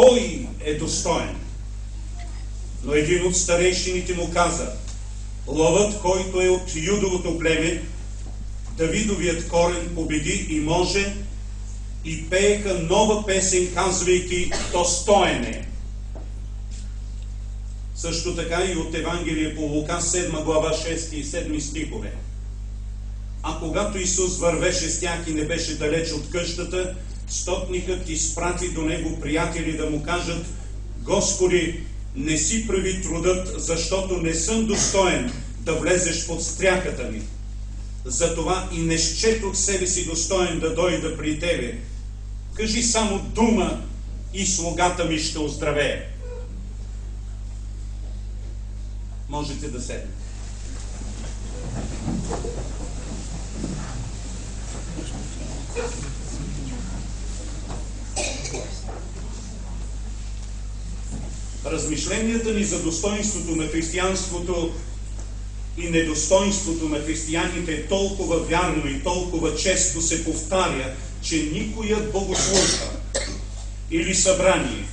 кой е достоен. Но един от старейшините му каза: лъвът, който е от Юдовото племе, Давидовият корен, победи и може, и пееха нова песен, казвайки: достоен е. Също така и от Евангелие по Лука, 7 глава, 6 и 7 стихове. А когато Исус вървеше с тях и не беше далеч от къщата, стотникът изпрати до него приятели да му кажат: Господи, не си прави трудът, защото не съм достоен да влезеш под стряхата ми. Затова и не счетох себе си достоен да дойда при тебе. Кажи само дума и слугата ми ще оздравее. Можете да седнете. Размишленията ни за достоинството на християнството и недостоинството на християните е толкова вярно и толкова често се повтаря, че никоя богослужба или събрание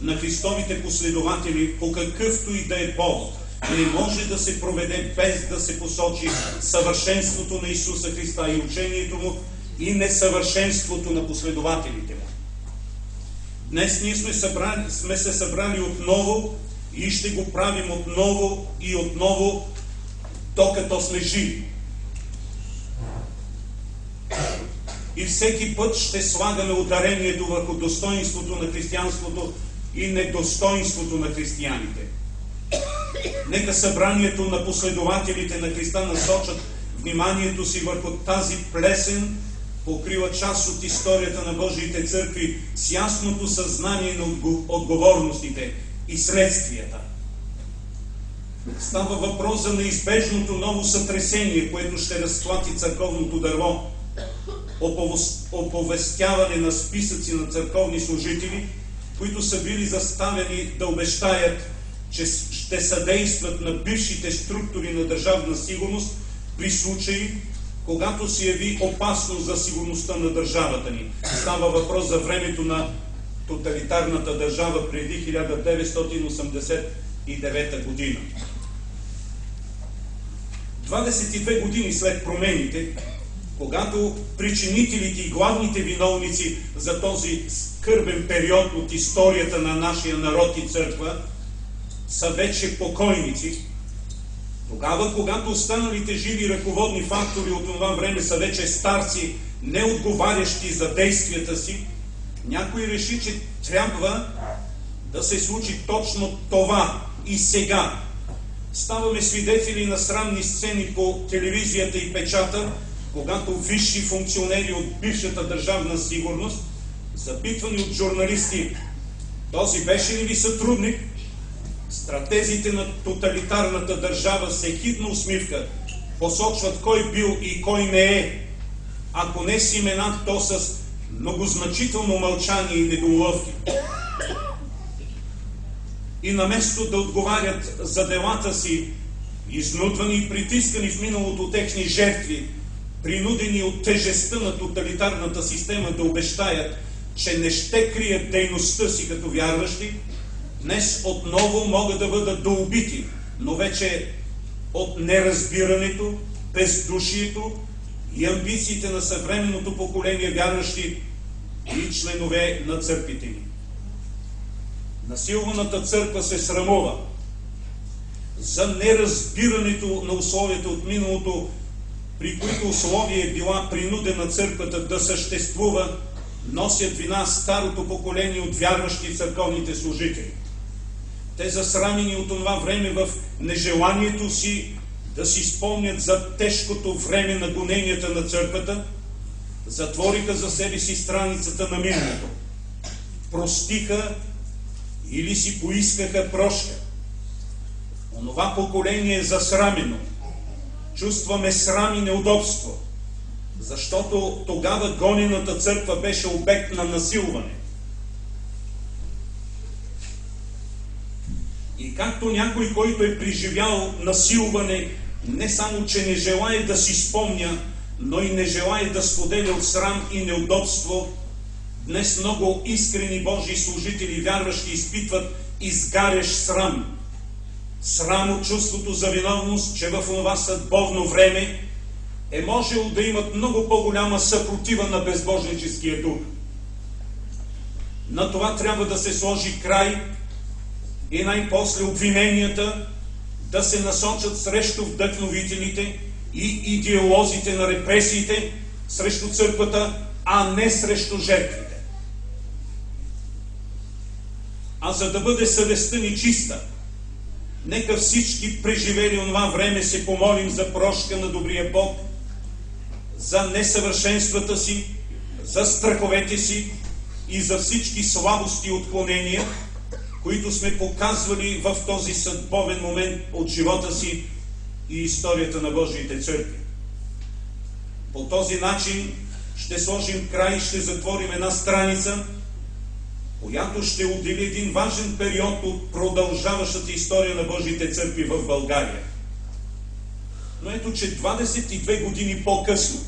на Христовите последователи по какъвто и да е повод не може да се проведе без да се посочи съвършенството на Исуса Христа и учението му и несъвършенството на последователите му. Днес ние сме се събрали отново и ще го правим отново и отново, докато сме живи. И всеки път ще слагаме ударението върху достоинството на християнството и недостоинството на християните. Нека събранието на последователите на Христа насочат вниманието си върху тази плесен, покрива част от историята на Божиите църкви с ясното съзнание на отговорностите и следствията. Става въпрос за неизбежното ново сътресение, което ще разклати църковното дърво. Оповестяване на списъци на църковни служители, които са били заставени да обещаят, че ще съдействат на бившите структури на държавна сигурност при случаи, когато се яви опасност за сигурността на държавата ни. Става въпрос за времето на тоталитарната държава преди 1989 година. 22 години след промените, когато причинителите и главните виновници за този скърбен период от историята на нашия народ и църква са вече покойници, тогава, когато останалите живи ръководни фактори от това време са вече старци, неотговарящи за действията си, някой реши, че трябва да се случи точно това и сега. Ставаме свидетели на срамни сцени по телевизията и печата, когато висши функционери от бившата държавна сигурност, запитвани от журналисти: този беше ли ви сътрудник? Стратезите на тоталитарната държава с ехидна усмивка посочват кой бил и кой не е, ако не с имена, то с многозначително мълчание и недоумъвки. И наместо да отговарят за делата си, изнудвани и притискани в миналото техни жертви, принудени от тежестта на тоталитарната система да обещаят, че не ще крият дейността си като вярващи, днес отново могат да бъдат доубити, но вече от неразбирането, бездушието и амбициите на съвременното поколение вярващи и членове на църквите ни. Насилваната църква се срамува за неразбирането на условията от миналото, при които условие е била принудена църквата да съществува, носят вина старото поколение от вярващи църковните служители. Те, засрамени от това време в нежеланието си да си спомнят за тежкото време на гоненията на църквата, затвориха за себе си страницата на миналото. Простиха или си поискаха прошка. Онова поколение е засрамено. Чувстваме срам и неудобство, защото тогава гонената църква беше обект на насилване. И както някой, който е преживял насилване, не само, че не желае да си спомня, но и не желае да споделя от срам и неудобство, Днес много искрени Божии служители и вярващи изпитват изгарящ срам. Срам от чувството за виновност, че в това съдбовно време е можело да имат много по-голяма съпротива на безбожническия дух. На това трябва да се сложи край и най-после обвиненията да се насочат срещу вдъхновителите и идеолозите на репресиите, срещу църквата, а не срещу жертвите. А за да бъде съвестта ни чиста, нека всички преживели онова време се помолим за прошка на добрия Бог, за несъвършенствата си, за страховете си и за всички слабости и отклонения, които сме показвали в този съдбовен момент от живота си и историята на Божиите църкви. По този начин ще сложим край и ще затворим една страница, която ще отдели един важен период от продължаващата история на Божиите църкви в България. Но ето, че 22 години по-късно,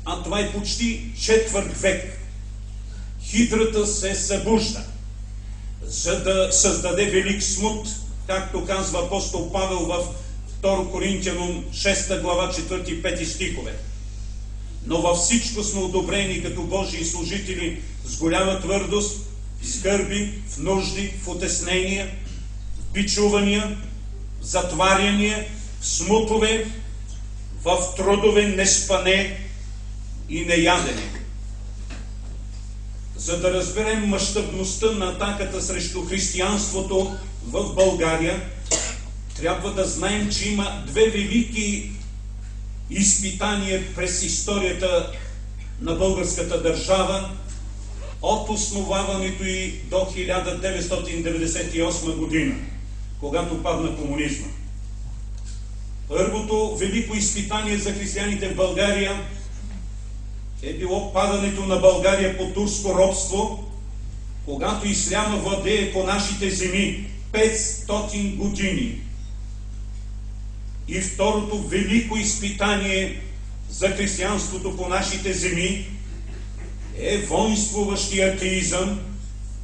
а това е почти четвърт век, хидрата се събужда, за да създаде велик смут, както казва апостол Павел в 2 Коринтянум 6 глава 4-5 стихове. Но във всичко сме одобрени като Божии служители с голяма твърдост, в скърби, в нужди, в утеснения, в бичувания, в затваряния, в смутове, в трудове, неспане и неядене. За да разберем мащабността на атаката срещу християнството в България, трябва да знаем, че има две велики изпитания през историята на българската държава, от основаването й до 1998 година, когато падна комунизма. Първото велико изпитание за християните в България е било падането на България под турско робство, когато исляма владее по нашите земи 500 години. И второто велико изпитание за християнството по нашите земи е воинствуващия атеизъм,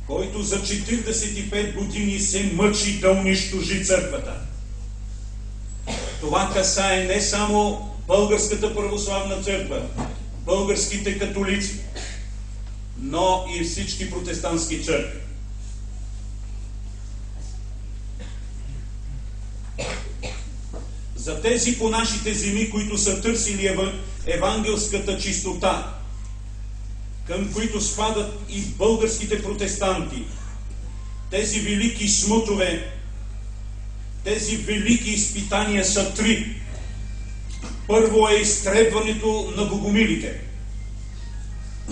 който за 45 години се мъчи да унищожи църквата. Това касае не само Българската православна църква, българските католици, но и всички протестантски църкви. За тези по нашите земи, които са търсили евангелската чистота, към които спадат и българските протестанти, тези велики смутове, тези велики изпитания са три. Първо е изтребването на богомилите,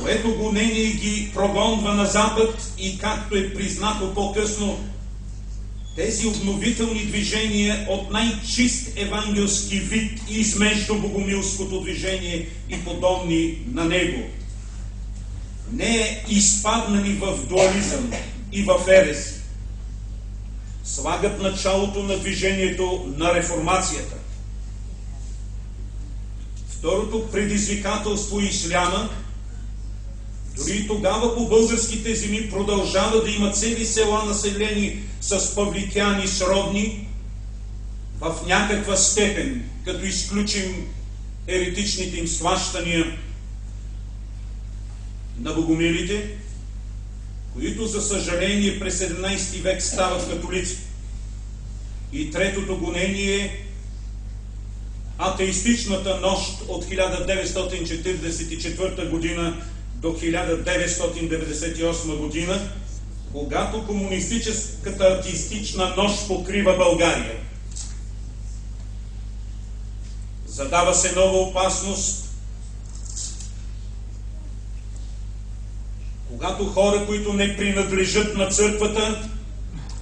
което гонение ги прогонва на запад и, както е признато по-късно, тези обновителни движения от най-чист евангелски вид измежду богомилското движение и подобни на него, не е изпаднали в дуализъм и в ерес, слагат началото на движението на реформацията. Второто предизвикателство и исляма, дори тогава по българските земи продължава да има цели села населени с павликяни сродни в някаква степен, като изключим еретичните им сващания на богомилите, които за съжаление през 17 век стават католици. И третото гонение е атеистичната нощ от 1944 година до 1998 година, когато комунистическата атеистична нощ покрива България. Задава се нова опасност, когато хора, които не принадлежат на църквата,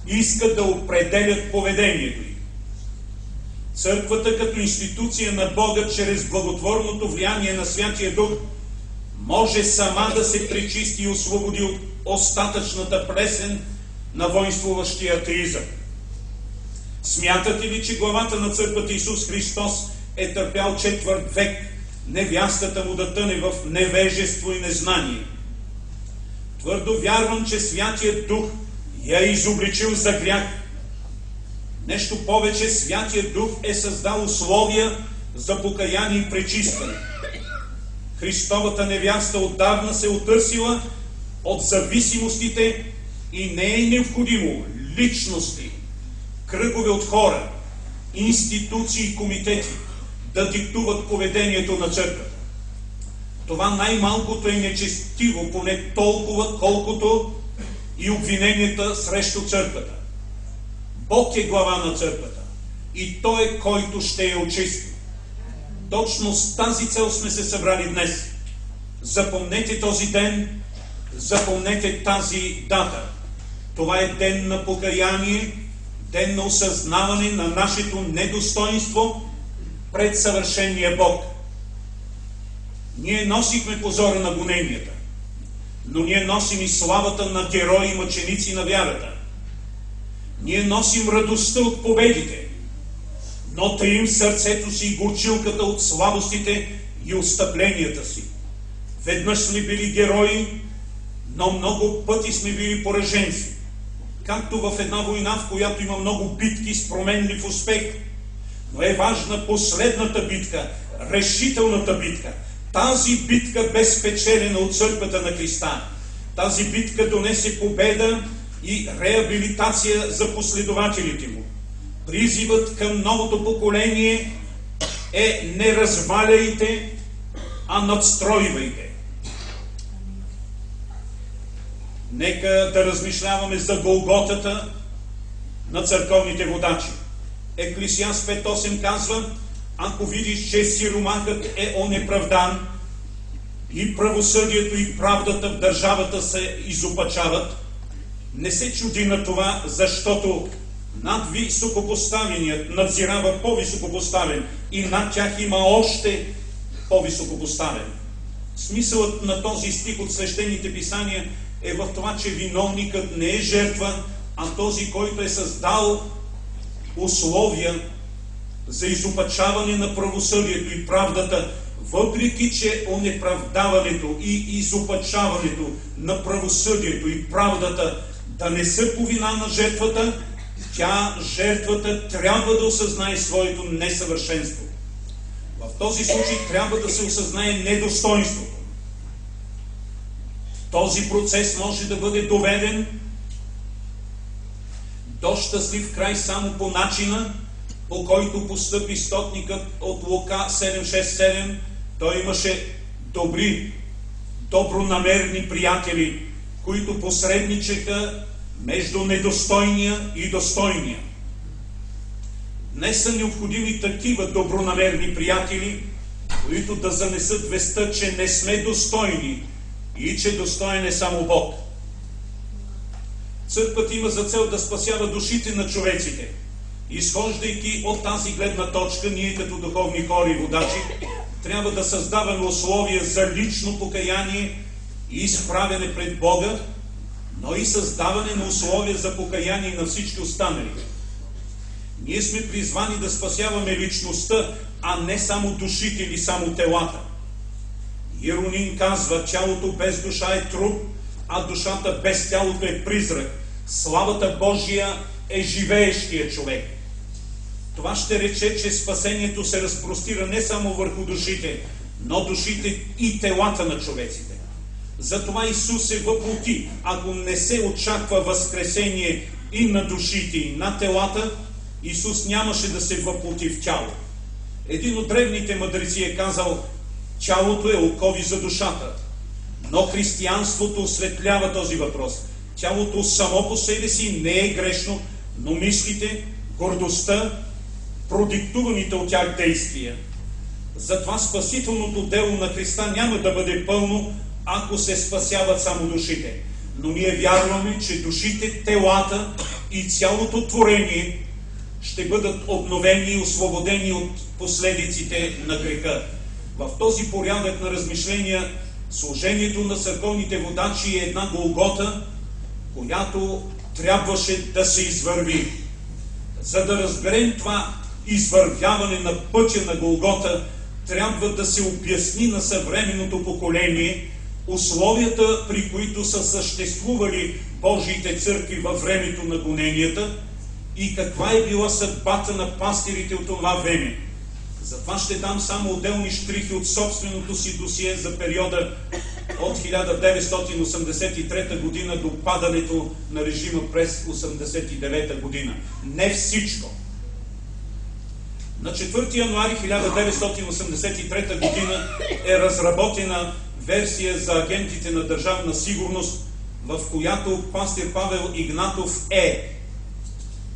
искат да определят поведението й. Църквата като институция на Бога, чрез благотворното влияние на Святия Дух, може сама да се пречисти и освободи от остатъчната плесен на воинствуващия атеизъм. Смятате ли, че главата на църквата Исус Христос е търпял четвърт век невястата му да тъне в невежество и незнание? Твърдо вярвам, че Святият Дух я е изобличил за грях. Нещо повече, Святият Дух е създал условия за покаяние и пречистване. Христовата невяста отдавна се отърсила от зависимостите и не е необходимо личности, кръгове от хора, институции и комитети да диктуват поведението на църквата. Това най-малкото е нечестиво, поне толкова, колкото и обвиненията срещу църквата. Бог е глава на църквата и Той е, който ще я очисти. Точно с тази цел сме се събрали днес. Запомнете този ден, запомнете тази дата. Това е ден на покаяние, ден на осъзнаване на нашето недостоинство пред съвършения Бог. Ние носихме позора на гоненията, но ние носим и славата на герои и мъченици на вярата. Ние носим радостта от победите, но таим в сърцето си и горчилката от слабостите и отстъпленията си. Веднъж сме били герои, но много пъти сме били пораженци. Както в една война, в която има много битки с променлив успех, но е важна последната битка, решителната битка. Тази битка бе спечелена от църквата на Христа. Тази битка донесе победа и реабилитация за последователите му. Призивът към новото поколение е: не разваляйте, а надстройвайте. Нека да размишляваме за Голготата на църковните водачи. Еклесиаст 5.8 казва: ако видиш, че сиромахът е онеправдан и правосъдието и правдата в държавата се изопачават, не се чуди на това, защото над високопоставеният надзирава по-високопоставен и над тях има още по-високопоставен. Смисълът на този стих от свещените писания е в това, че виновникът не е жертва, а този, който е създал условия за изопачаване на правосъдието и правдата, въпреки че онеправдаването и изопачаването на правосъдието и правдата да не са по вина на жертвата, жертвата трябва да осъзнае своето несъвършенство. В този случай трябва да се осъзнае недостойнството. Този процес може да бъде доведен до щастлив край само по начина, по който постъпи стотникът от Лука 7.6.7. Той имаше добронамерни приятели, които посредничаха между недостойния и достойния. Днес са необходими такива добронамерни приятели, които да занесат вестта, че не сме достойни и че достоен е само Бог. Църквата има за цел да спасява душите на човеците. Изхождайки от тази гледна точка, ние като духовни хора и водачи трябва да създаваме условия за лично покаяние и изправяне пред Бога, но и създаване на условия за покаяние на всички останали. Ние сме призвани да спасяваме личността, а не само душите или само телата. Иероним казва: тялото без душа е труп, а душата без тялото е призрак. Славата Божия е живеещия човек. Това ще рече, че спасението се разпростира не само върху душите, но душите и телата на човеците. Затова Исус се въплоти. Ако не се очаква възкресение и на душите, и на телата, Исус нямаше да се въплоти в тяло. Един от древните мъдреци е казал: тялото е окови за душата. Но християнството осветлява този въпрос. Тялото само по себе си не е грешно, но мислите, гордостта, продиктуваните от тях действия. Затова спасителното дело на Христа няма да бъде пълно, ако се спасяват само душите. Но ние вярваме, че душите, телата и цялото творение ще бъдат обновени и освободени от последиците на греха. В този порядък на размишления служението на църковните водачи е една Голгота, която трябваше да се извърви. За да разберем това извървяване на пътя на Голгота, трябва да се обясни на съвременното поколение условията, при които са съществували Божиите църкви във времето на гоненията и каква е била съдбата на пастирите от това време. Затова ще дам само отделни щрихи от собственото си досие за периода от 1983 година до падането на режима през 1989 година. Не всичко. На 4 януари 1983 година е разработена версия за агентите на Държавна сигурност, в която пастир Павел Игнатов е: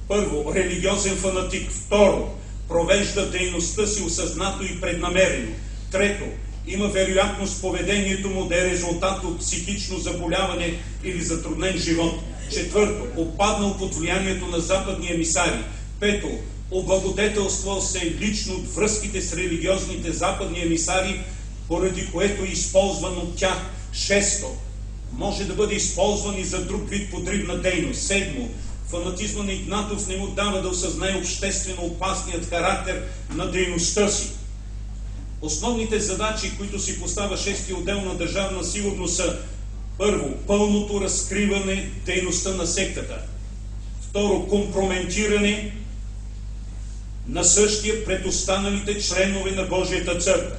първо, религиозен фанатик; второ, провежда дейността си осъзнато и преднамерено; трето, има вероятност поведението му да е резултат от психично заболяване или затруднен живот; четвърто, попаднал под влиянието на западни емисари; пето, облагодетелствал се лично от връзките с религиозните западни емисари, поради което е използван от тях; шесто, може да бъде използван и за друг вид подривна дейност; седмо, фанатизма на Игнатов не му дава да осъзнае обществено опасният характер на дейността си. Основните задачи, които си поставя 6-ти отдел на Държавна сигурност, са: първо, пълното разкриване дейността на сектата; второ, компрометиране на същия пред останалите членове на Божията църква.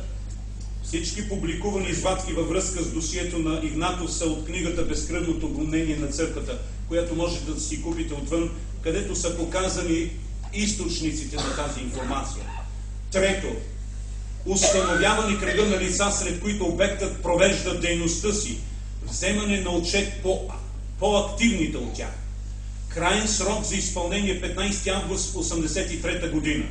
Всички публикувани извадки във връзка с досието на Игнатов са от книгата "Безкръвното гонение на църквата", която можете да си купите отвън, където са показани източниците на тази информация. Трето, установяване кръга на лица, сред които обектът провежда дейността си, вземане на отчет по-активните от тях. Краен срок за изпълнение 15 август 1983 година.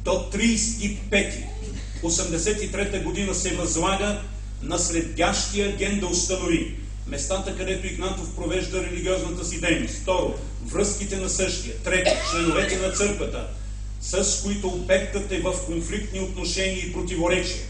До 35-83 година се възлага на следящия агент да установи местата, където Игнатов провежда религиозната си дейност; второ, връзките на същия; трето, членовете на църквата, с които обектът е в конфликтни отношения и противоречия;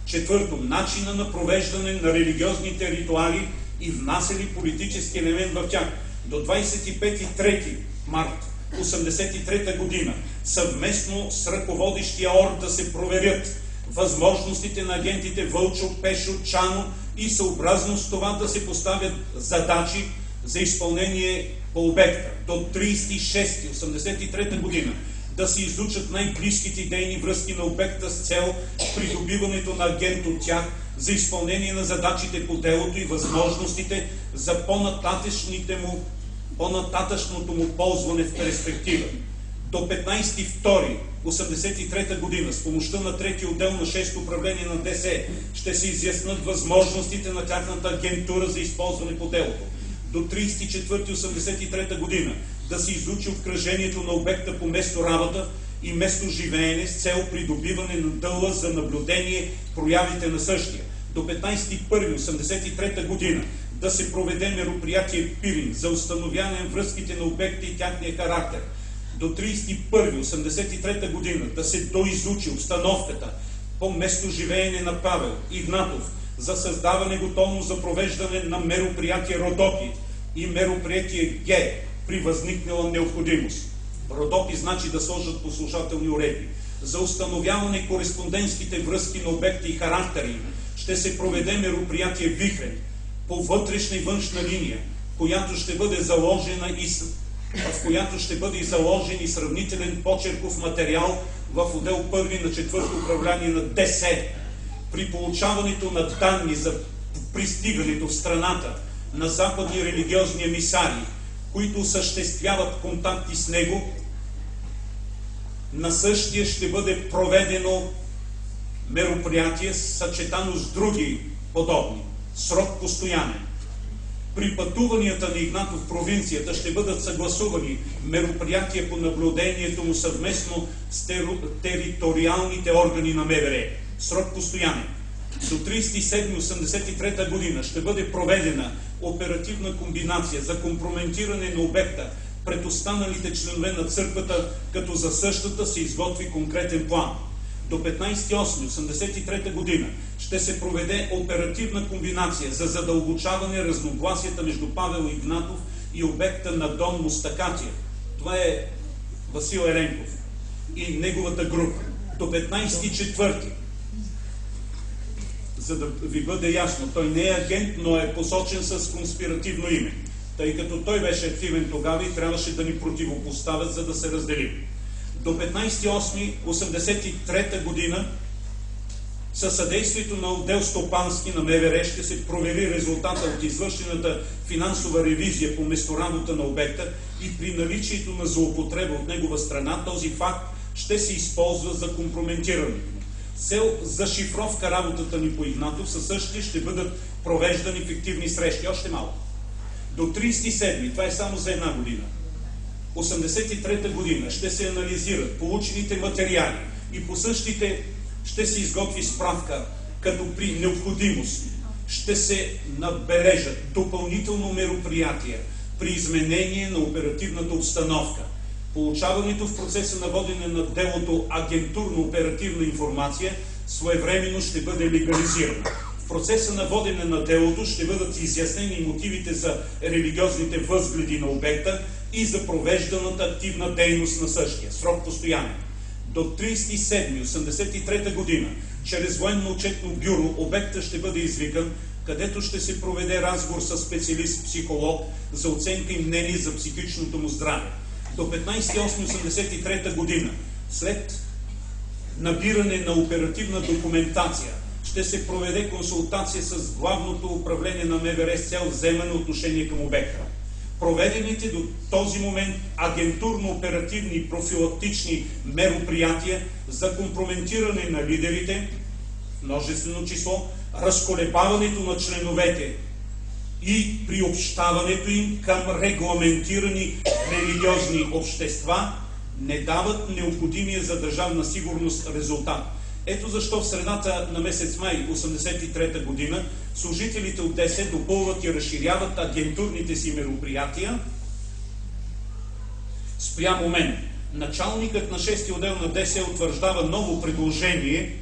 четвърто, начина на провеждане на религиозните ритуали и внасяли политически елемент в тях. До 25-3 март 1983 година съвместно с ръководещия ОР да се проверят възможностите на агентите Вълчо, Пешо, Чано и съобразно с това да се поставят задачи за изпълнение по обекта. До 36-1983 година да се изучат най-близките идейни връзки на обекта с цел придобиването на агент от тях за изпълнение на задачите по делото и възможностите за по-нататъчното му ползване в перспектива. До 15.2.1983 година с помощта на 3-ти отдел на 6-то управление на ДС ще се изяснат възможностите на тяхната агентура за използване по делото. До 34.1983 година да се изучи обкръжението на обекта по место работа и место живеене с цел придобиване на дъла за наблюдение проявите на същия. До 15.1.1983 година да се проведе мероприятие Пирин за установяване на връзките на обекта и тяхния характер. До 31.1983 година да се доизучи обстановката по место живеене на Павел Игнатов за създаване готовност за провеждане на мероприятие Родопи и мероприятие Г при възникнала необходимост. Родопи значи да сложат послушателни уредби. За установяване кореспондентските връзки на обекти и характери ще се проведе мероприятие Вихрен по вътрешна и външна линия, в която ще бъде заложен и сравнителен почерков материал в отдел 1 на 4-то управление на ДС. При получаването на данни за пристигането в страната на западни религиозни емисари, които осъществяват контакти с него, на същия ще бъде проведено мероприятие, съчетано с други подобни. Срок постоянен. При пътуванията на Игнатов в провинцията ще бъдат съгласувани мероприятия по наблюдението му съвместно с териториалните органи на МВР. Срок постоянен. До 37-83 година ще бъде проведена оперативна комбинация за компрометиране на обекта пред останалите членове на църквата, като за същата се изготви конкретен план. До 15.8.1983 година ще се проведе оперативна комбинация за задълбочаване разногласията между Павел Игнатов и обекта на Дон Мустакатия. Това е Васил Еленков и неговата група. До 15.4. за да ви бъде ясно, той не е агент, но е посочен с конспиративно име, тъй като той беше активен тогава и трябваше да ни противопоставят, за да се разделим. До 15.08.1983 година със съдействието на отдел Стопански на МВР ще се провери резултата от извършената финансова ревизия по месторабота на обекта и при наличието на злоупотреба от негова страна този факт ще се използва за компрометирането му. С цел за шифровка работата ни по Игнатов със същите ще бъдат провеждани фиктивни срещи. Още малко. До 37, това е само за една година, 83-та година ще се анализират получените материали и по същите ще се изготви справка, като при необходимост ще се набележат допълнително мероприятия при изменение на оперативната обстановка. Получаването в процеса на водене на делото агентурно-оперативна информация своевременно ще бъде легализирана. В процеса на водене на делото ще бъдат изяснени мотивите за религиозните възгледи на обекта и за провежданата активна дейност на същия. Срок постоянен. До 37.83 година, чрез военно-отчетно бюро, обектът ще бъде извикан, където ще се проведе разговор с специалист-психолог за оценка и мнение за психичното му здраве. До 15.08.83 година, след набиране на оперативна документация, ще се проведе консултация с Главното управление на МВР с цел вземане отношение към обекта. Проведените до този момент агентурно-оперативни и профилактични мероприятия за компрометиране на лидерите, множествено число, разколебаването на членовете и приобщаването им към регламентирани религиозни общества не дават необходимия за държавна сигурност резултат. Ето защо в средата на месец май 1983 година служителите от ДС допълват и разширяват агентурните си мероприятия спрямо мен. Началникът на 6-ти отдел на ДС утвърждава ново предложение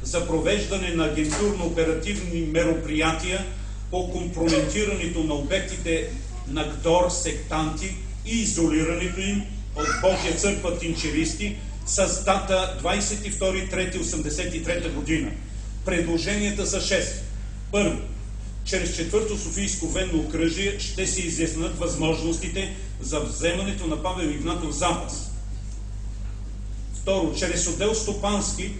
за провеждане на агентурно-оперативни мероприятия по компрометирането на обектите на ГДОР сектанти и изолирането им от Божия църква тинчеристи с дата 22.03.1983 година. Предложенията са 6. Първо, чрез 4-то Софийско военно окръжие ще се изяснат възможностите за вземането на Павел Игнатов запас. Второ, чрез отдел Стопански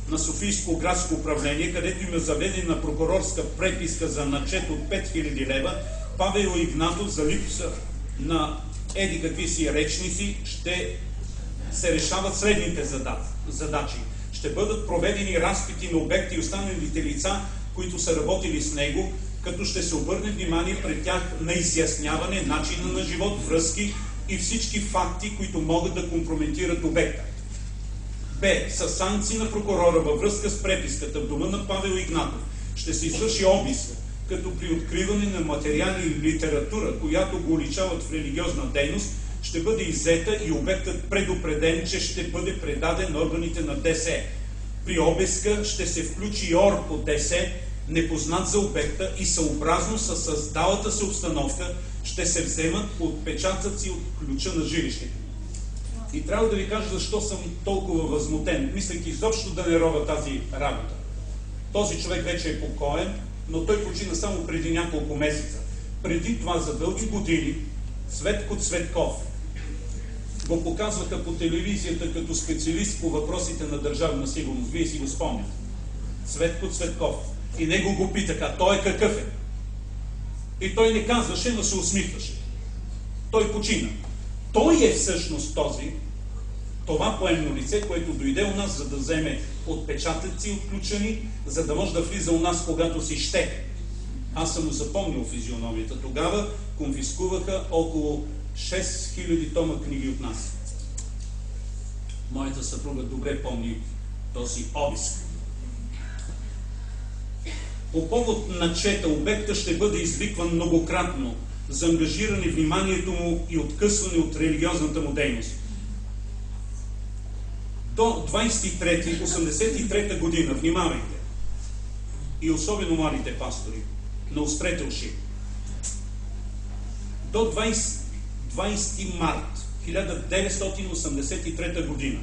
на Софийско градско управление, където има заведена прокурорска преписка за начет от 5000 лева, Павел Игнатов за липса на еди какви си речници ще се решават следните задачи. Ще бъдат проведени разпити на обекти и останалите лица, които са работили с него, като ще се обърне внимание пред тях на изясняване начина на живот, връзки и всички факти, които могат да компрометират обекта. Б. Със санкции на прокурора във връзка с преписката в дома на Павел Игнатов ще се извърши обиск, като при откриване на материали и литература, която го уличават в религиозна дейност, ще бъде иззета и обектът предупреден, че ще бъде предаден на органите на ДС. При обиска ще се включи и ОР по ДС, непознат за обекта и съобразно със създалата се обстановка ще се вземат отпечатъци от ключа на жилището. И трябва да ви кажа защо съм толкова възмутен, мислейки изобщо да не робя тази работа. Този човек вече е покоен, но той почина само преди няколко месеца. Преди това за дълги години Цветко Цветков го показваха по телевизията като специалист по въпросите на държавна сигурност. Вие си го спомняте. Цветко Цветков. И него го питаха, той какъв е? И той не казваше, но се усмихваше. Той почина. Той е всъщност това поемно лице, което дойде у нас, за да вземе отпечатъци от ключа ни, за да може да влиза у нас, когато си ще. Аз съм му запомнил физиономията. Тогава конфискуваха около 6000 тома книги от нас. Моята съпруга добре помни този обиск. По повод на чета обекта ще бъде извикван многократно за ангажиране вниманието му и откъсване от религиозната му дейност. До 23-83 година, внимавайте, и особено младите пастори, наострете уши. До 20 март 1983 година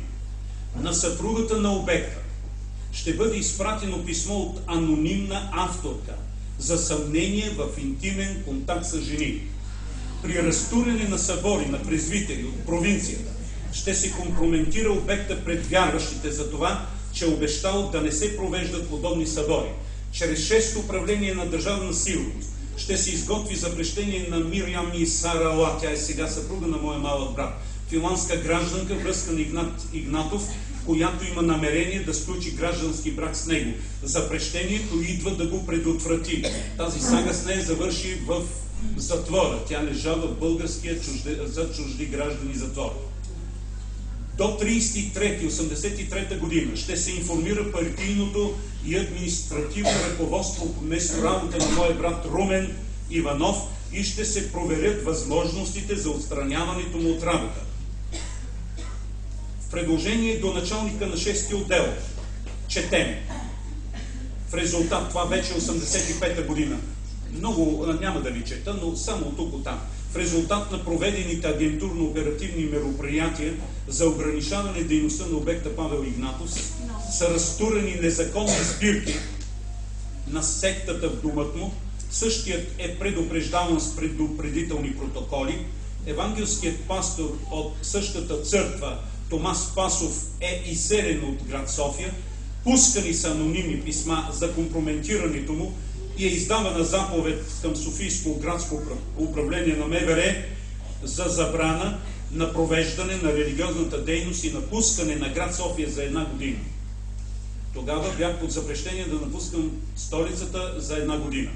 на съпругата на обекта ще бъде изпратено писмо от анонимна авторка за съмнение в интимен контакт с жени. При разтуряне на събори на презвитери от провинцията ще се компрометира обекта пред вярващите за това, че е обещал да не се провеждат подобни събори. Чрез 6-то управление на държавна сигурност ще се изготви запрещение на Мириам и Сара Ла, тя е сега съпруга на моя малък брат, финландска гражданка, връзка на Игнат Игнатов, която има намерение да сключи граждански брак с него. Запрещението идва да го предотврати. Тази сага с нея завърши в затвора. Тя лежа в българския за чужди граждани затвор. До 33-83 година ще се информира партийното и административно ръководство по место работа на моя брат Румен Иванов и ще се проверят възможностите за отстраняването му от работа. В предложение до началника на 6-ти отдел четем. В резултат, това вече 85-та година. Много няма да ви чета, но само тук от там. В резултат на проведените агентурно-оперативни мероприятия за ограничаване дейността на обекта Павел Игнатов са разтурени незаконни сбирки на сектата в думът му. Същият е предупреждаван с предупредителни протоколи. Евангелският пастор от същата църква Томас Пасов е изселен от град София. Пускани са анонимни писма за компрометирането му и е издавана заповед към Софийско градско управление на МВР за забрана на провеждане на религиозната дейност и напускане на град София за 1 година. Тогава бях под запрещение да напускам столицата за 1 година.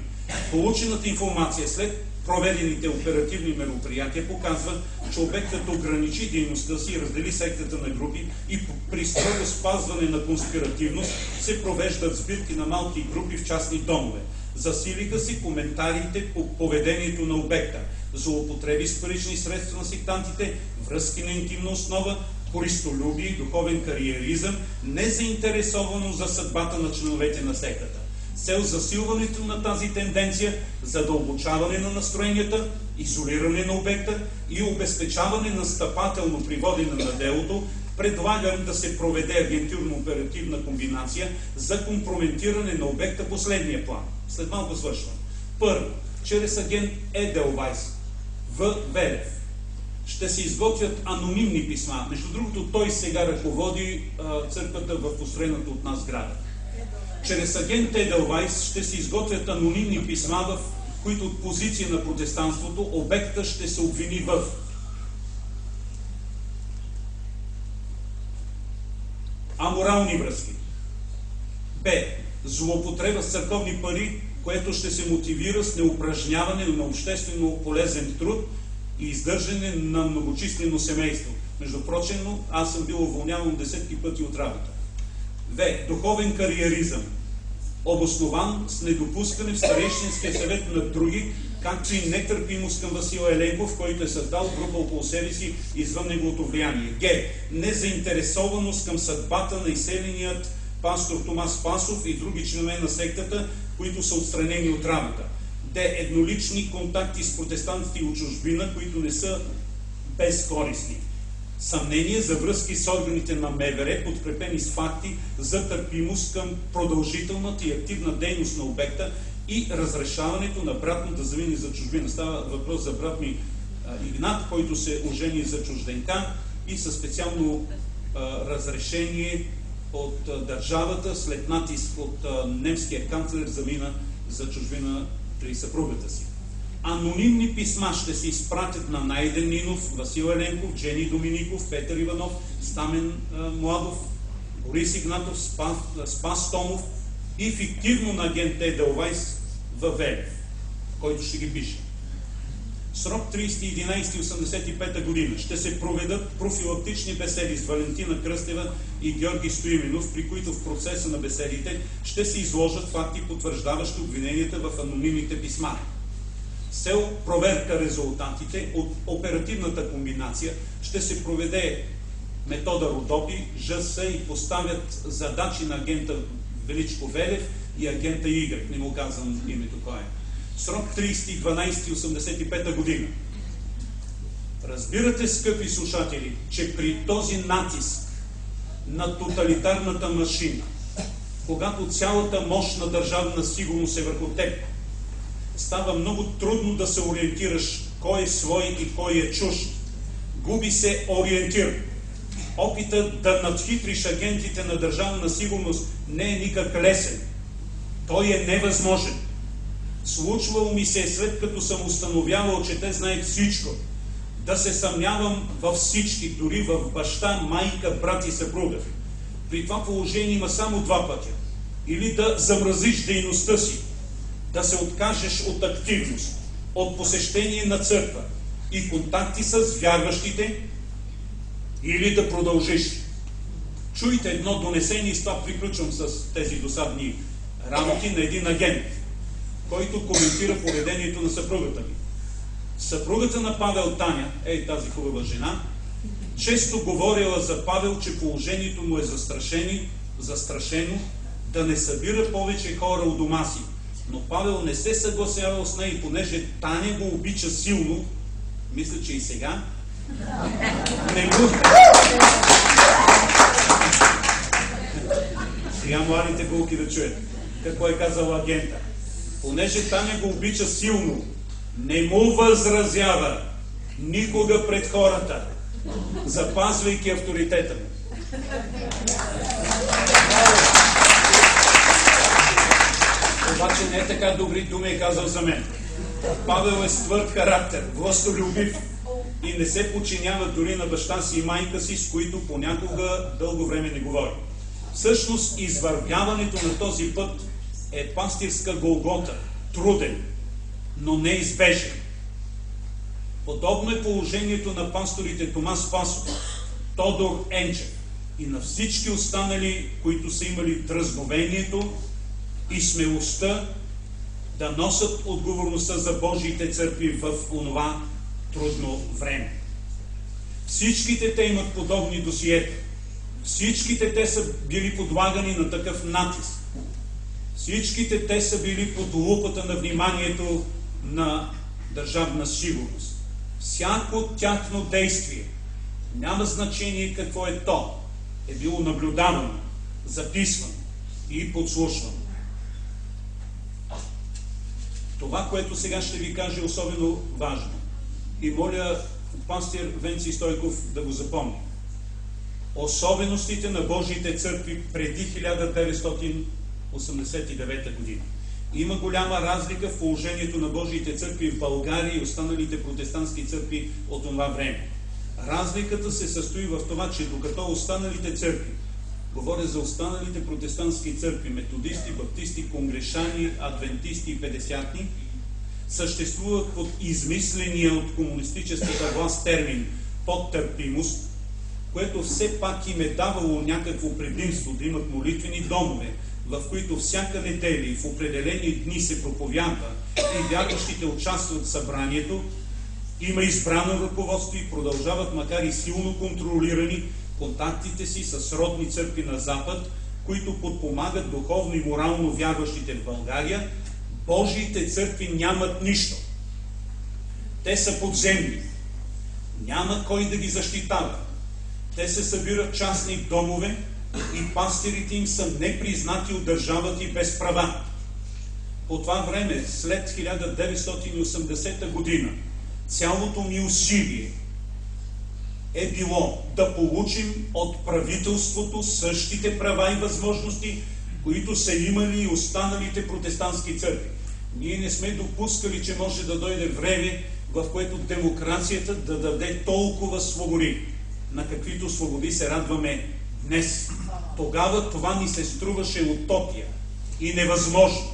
Получената информация след проведените оперативни мероприятия показва, че обектът ограничи дейността си, раздели сектата на групи и при строго спазване на конспиративност се провеждат сбирки на малки групи в частни домове. Засилиха се коментарите по поведението на обекта, злоупотреби с парични средства на сектантите, връзки на интимна основа, користолюбие, духовен кариеризъм, незаинтересовано за съдбата на членовете на сектата. С цел засилването на тази тенденция, задълбочаване на настроенията, изолиране на обекта и обезпечаване на стъпателно приводене на делото, предлагам да се проведе агентурно-оперативна комбинация за компрометиране на обекта последния план. След малко свършвам. Първо, чрез агент Еделвайс В. Велев ще се изготвят анонимни писма. Между другото, той сега ръководи църквата в построената от нас сграда. Чрез агент Еделвайс ще се изготвят анонимни писма, в които от позиция на протестанството обекта ще се обвини в аморални връзки, б. злоупотреба с църковни пари, което ще се мотивира с неупражняване на обществено полезен труд и издържане на многочислено семейство. Между прочим, аз съм бил уволняван десетки пъти от работа. В. Духовен кариеризъм, обоснован с недопускане в Старейшинския съвет на други, както и нетърпимост към Васил Еленков, който е създал група около себе си извън неговото влияние. Г. Незаинтересованост към съдбата на изселеният пастор Томас Пасов и други членове на сектата, които са отстранени от работа. Д. Еднолични контакти с протестантите от чужбина, които не са безкористни. Съмнение за връзки с органите на МВР, подкрепени с факти за търпимост към продължителната и активна дейност на обекта и разрешаването на брат му да замине за чужбина. Става въпрос за брат ми Игнат, който се ожени за чужденка и със специално разрешение от държавата след натиск от немския канцлер замина за чужбина при съпругата си. Анонимни писма ще се изпратят на Найден Нинов, Васил Еленков, Джени Домиников, Петър Иванов, Стамен Младов, Борис Игнатов, Спас Томов и фиктивно на агент Еделвайс във Велев, който ще ги пише. Срок 30.11.85 година ще се проведат профилактични беседи с Валентина Кръстева и Георги Стоименов, при които в процеса на беседите ще се изложат факти, потвърждаващи обвиненията в анонимните писма. С цел проверка резултатите от оперативната комбинация ще се проведе метода Родопи, ЖС и поставят задачи на агента Величко Велев и агента Y. Не му казвам името кой е. Срок 30.12.85 година. Разбирате, скъпи слушатели, че при този натиск на тоталитарната машина когато цялата мощ на държавна сигурност е върху теб, става много трудно да се ориентираш кой е свой и кой е чужд. Губи се ориентир. Опитът да надхитриш агентите на държавна сигурност не е никак лесен. Той е невъзможен. Случвало ми се, след като съм установявал, че те знаят всичко, да се съмнявам във всички, дори в баща, майка, брат и съпруга. При това положение има само два пътя. Или да замразиш дейността си, да се откажеш от активност, от посещение на църква и контакти с вярващите, или да продължиш. Чуйте едно донесение и с това приключвам с тези досадни работи на един агент, който коментира поведението на съпругата ми. Съпругата на Павел, Таня, тази хубава жена, често говорила за Павел, че положението му е застрашено, да не събира повече хора у дома си. Но Павел не се съгласявал с нея и понеже Таня го обича силно, мисля, че и сега, не му... Сега младите булки да чуят какво е казал агента. Понеже Таня го обича силно, не му възразява никога пред хората, запазвайки авторитета му. Обаче не е така добри думи е казал за мен. Павел е с твърд характер, властолюбив и не се подчинява дори на баща си и майка си, с които понякога дълго време не говори. Всъщност, извървяването на този път е пастирска голгота, труден, но неизбежен. Подобно е положението на пасторите Тома Спасов, Тодор Енчев и на всички останали, които са имали дръзновението и смелостта да носят отговорността за Божиите църкви в онова трудно време. Всичките те имат подобни досиета. Всичките те са били подлагани на такъв натиск. Всичките те са били под лупата на вниманието на държавна сигурност. Всяко тяхно действие, няма значение какво е то, е било наблюдавано, записвано и подслушвано. Това, което сега ще ви кажа, е особено важно. И моля пастир Венци Стойков да го запомни. Особеностите на Божиите църкви преди 1989 година. Има голяма разлика в положението на Божиите църкви в България и останалите протестантски църкви от това време. Разликата се състои в това, че докато останалите църкви, говоря за останалите протестантски църкви, методисти, баптисти, конгрешани, адвентисти и петдесятни, съществуват под измисления от комунистическата власт термин подтърпимост, което все пак им е давало някакво предимство да имат молитвени домове, в които всяка неделя и в определени дни се проповядва и вярващите участват в събранието, има избрано ръководство и продължават, макар и силно контролирани, контактите си с родни църкви на Запад, които подпомагат духовно и морално вярващите в България. Божиите църкви нямат нищо. Те са подземни. Няма кой да ги защитава. Те се събират частни домове и пастирите им са непризнати от държавата и без права. По това време, след 1980 година, цялото ми усилие е било да получим от правителството същите права и възможности, които са имали и останалите протестантски църкви. Ние не сме допускали, че може да дойде време, в което демокрацията да даде толкова свободи, на каквито свободи се радваме днес. Тогава това ни се струваше утопия и невъзможно.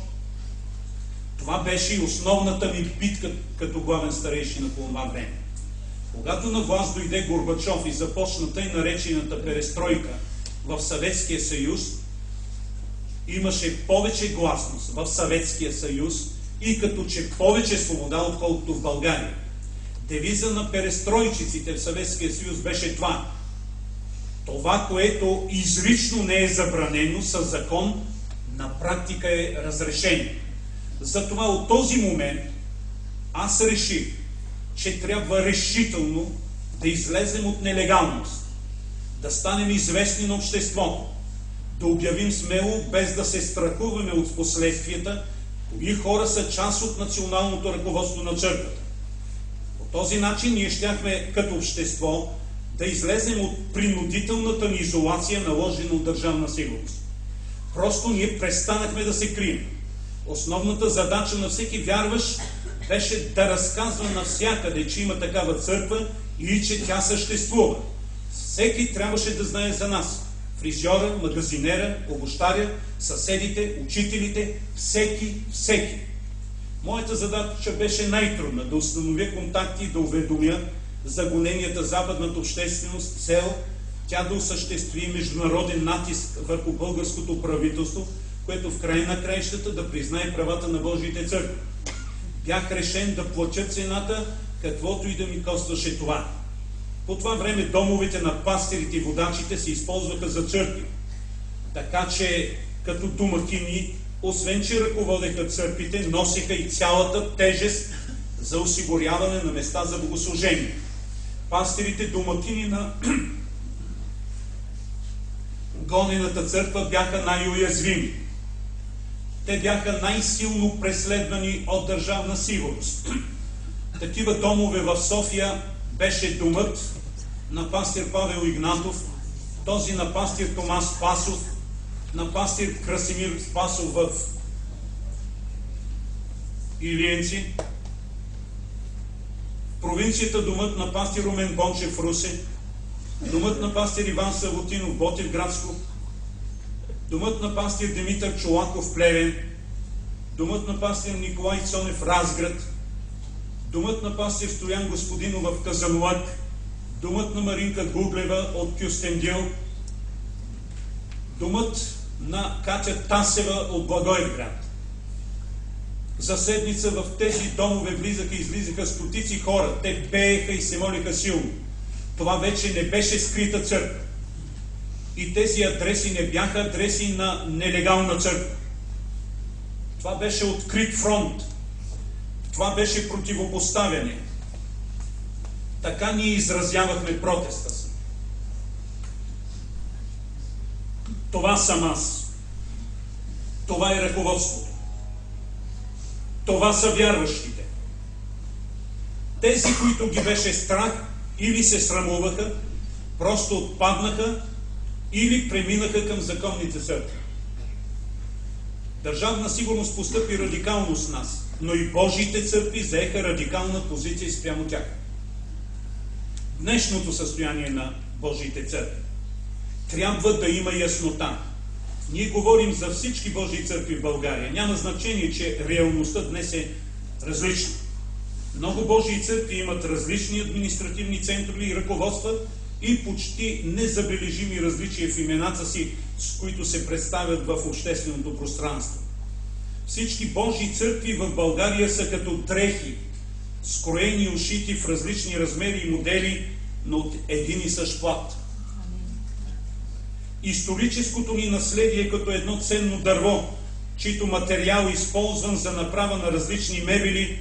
Това беше и основната ми битка като главен старейшина по това време. Когато на власт дойде Горбачов и започна тъй наречената перестройка в Съветския съюз, имаше повече гласност в Съветския съюз и като че повече свобода, отколкото в България. Девиза на перестройчиците в Съветския съюз беше това. Това, което изрично не е забранено със закон, на практика е разрешено. Затова от този момент аз реших, че трябва решително да излезем от нелегалност, да станем известни на обществото, да обявим смело, без да се страхуваме от последствията, кои хора са част от националното ръководство на църквата. По този начин ние щяхме като общество да излезем от принудителната ни изолация, наложена от Държавна сигурност. Просто ние престанахме да се крием. Основната задача на всеки вярващ беше да разказва навсякъде, че има такава църква и че тя съществува. Всеки трябваше да знае за нас. Фризьора, магазинера, обущаря, съседите, учителите, всеки. Моята задача беше най-трудна, да установя контакти и да уведомя за гоненията западната общественост, цел тя да осъществи международен натиск върху българското правителство, което в край на краищата да признае правата на Божиите църкви. Бях решен да платя цената, каквото и да ми костваше това. По това време домовете на пастирите и водачите се използваха за църкви. Така че, като домакини, освен че ръководеха църквите, носиха и цялата тежест за осигуряване на места за богослужение. Пастирите, домакини на гонената църква бяха най-уязвими. Те бяха най-силно преследвани от Държавна сигурност. Такива домове в София беше домът на пастир Павел Игнатов, този на пастир Томас Спасов, на пастир Красимир Спасов в Илиенци, в провинцията домът на пастир Румен Бончев в Русе, домът на пастир Иван Савотинов в Ботевградско, домът на пастир Димитър Чолаков в Плевен, домът на пастир Николай Цонев в Разград, домът на пастир Стоян Господинов в Казанлък, домът на Маринка Гуглева от Кюстендил, домът на Катя Тасева от Благоевград. За седмица в тези домове влизаха и излизаха стотици хора. Те пееха и се молиха силно. Това вече не беше скрита църква. И тези адреси не бяха адреси на нелегална църква. Това беше открит фронт. Това беше противопоставяне. Така ние изразявахме протеста си. Това съм аз. Това е ръководството. Това са вярващите. Тези, които ги беше страх, или се срамуваха, просто отпаднаха, или преминаха към законните църкви. Държавна сигурност постъпи радикално с нас, но и Божиите църкви заеха радикална позиция спрямо тях. Днешното състояние на Божиите църкви трябва да има яснота. Ние говорим за всички Божии църкви в България. Няма значение, че реалността днес е различна. Много Божии църкви имат различни административни центрове и ръководства и почти незабележими различия в имената си, с които се представят в общественото пространство. Всички Божии църкви в България са като дрехи, скроени и ушити в различни размери и модели, но от един и същ плат. Историческото ни наследие е като едно ценно дърво, чийто материал е използван за направа на различни мебели,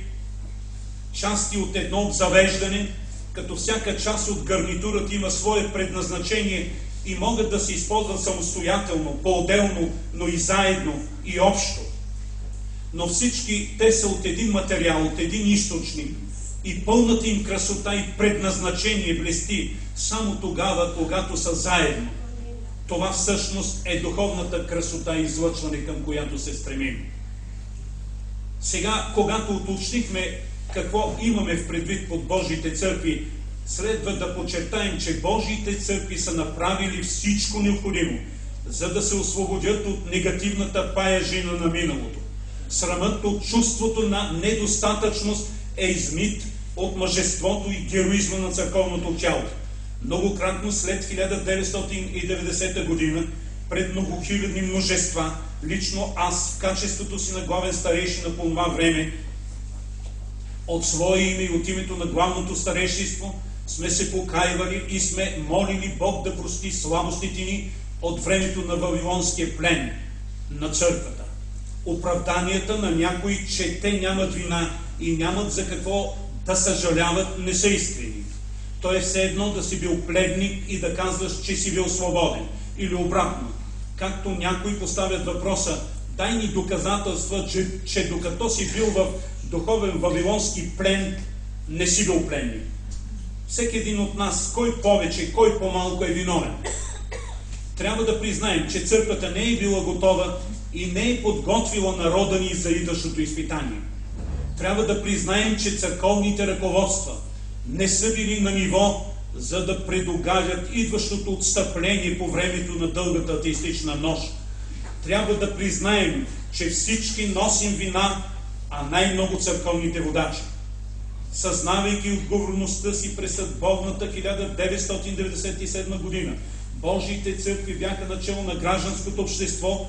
части от едно обзавеждане, като всяка част от гарнитурата има свое предназначение и могат да се използват самостоятелно, по-отделно, но и заедно, и общо. Но всички те са от един материал, от един източник и пълната им красота и предназначение блести само тогава, когато са заедно. Това всъщност е духовната красота и излъчване, към която се стремим. Сега, когато уточнихме какво имаме в предвид под Божиите църкви, следва да подчертаем, че Божиите църкви са направили всичко необходимо, за да се освободят от негативната паяжина на миналото. Срамът от чувството на недостатъчност е измит от мъжеството и героизма на църковното тяло. Многократно след 1990 година, пред многохилядни множества, лично аз в качеството си на главен старейшина по това време, от свое име и от името на главното старейшинство, сме се покайвали и сме молили Бог да прости слабостите ни от времето на Вавилонския плен на църквата. Оправданията на някои, че те нямат вина и нямат за какво да съжаляват, не са искрени. То е все едно да си бил пледник и да казваш, че си бил свободен. Или обратно. както някои поставят въпроса: дай ни доказателства, че докато си бил в духовен вавилонски плен, не си бил пленник. Всеки един от нас, кой повече, кой по-малко е виновен. Трябва да признаем, че църквата не е била готова и не е подготвила народа ни за идващото изпитание. Трябва да признаем, че църковните ръководства не са били на ниво, за да предугадят идващото отстъпление по времето на дългата атеистична нощ. Трябва да признаем, че всички носим вина, а най-много църковните водачи. Съзнавайки отговорността си през съдбовната 1997 година, Божиите църкви бяха начало на гражданското общество,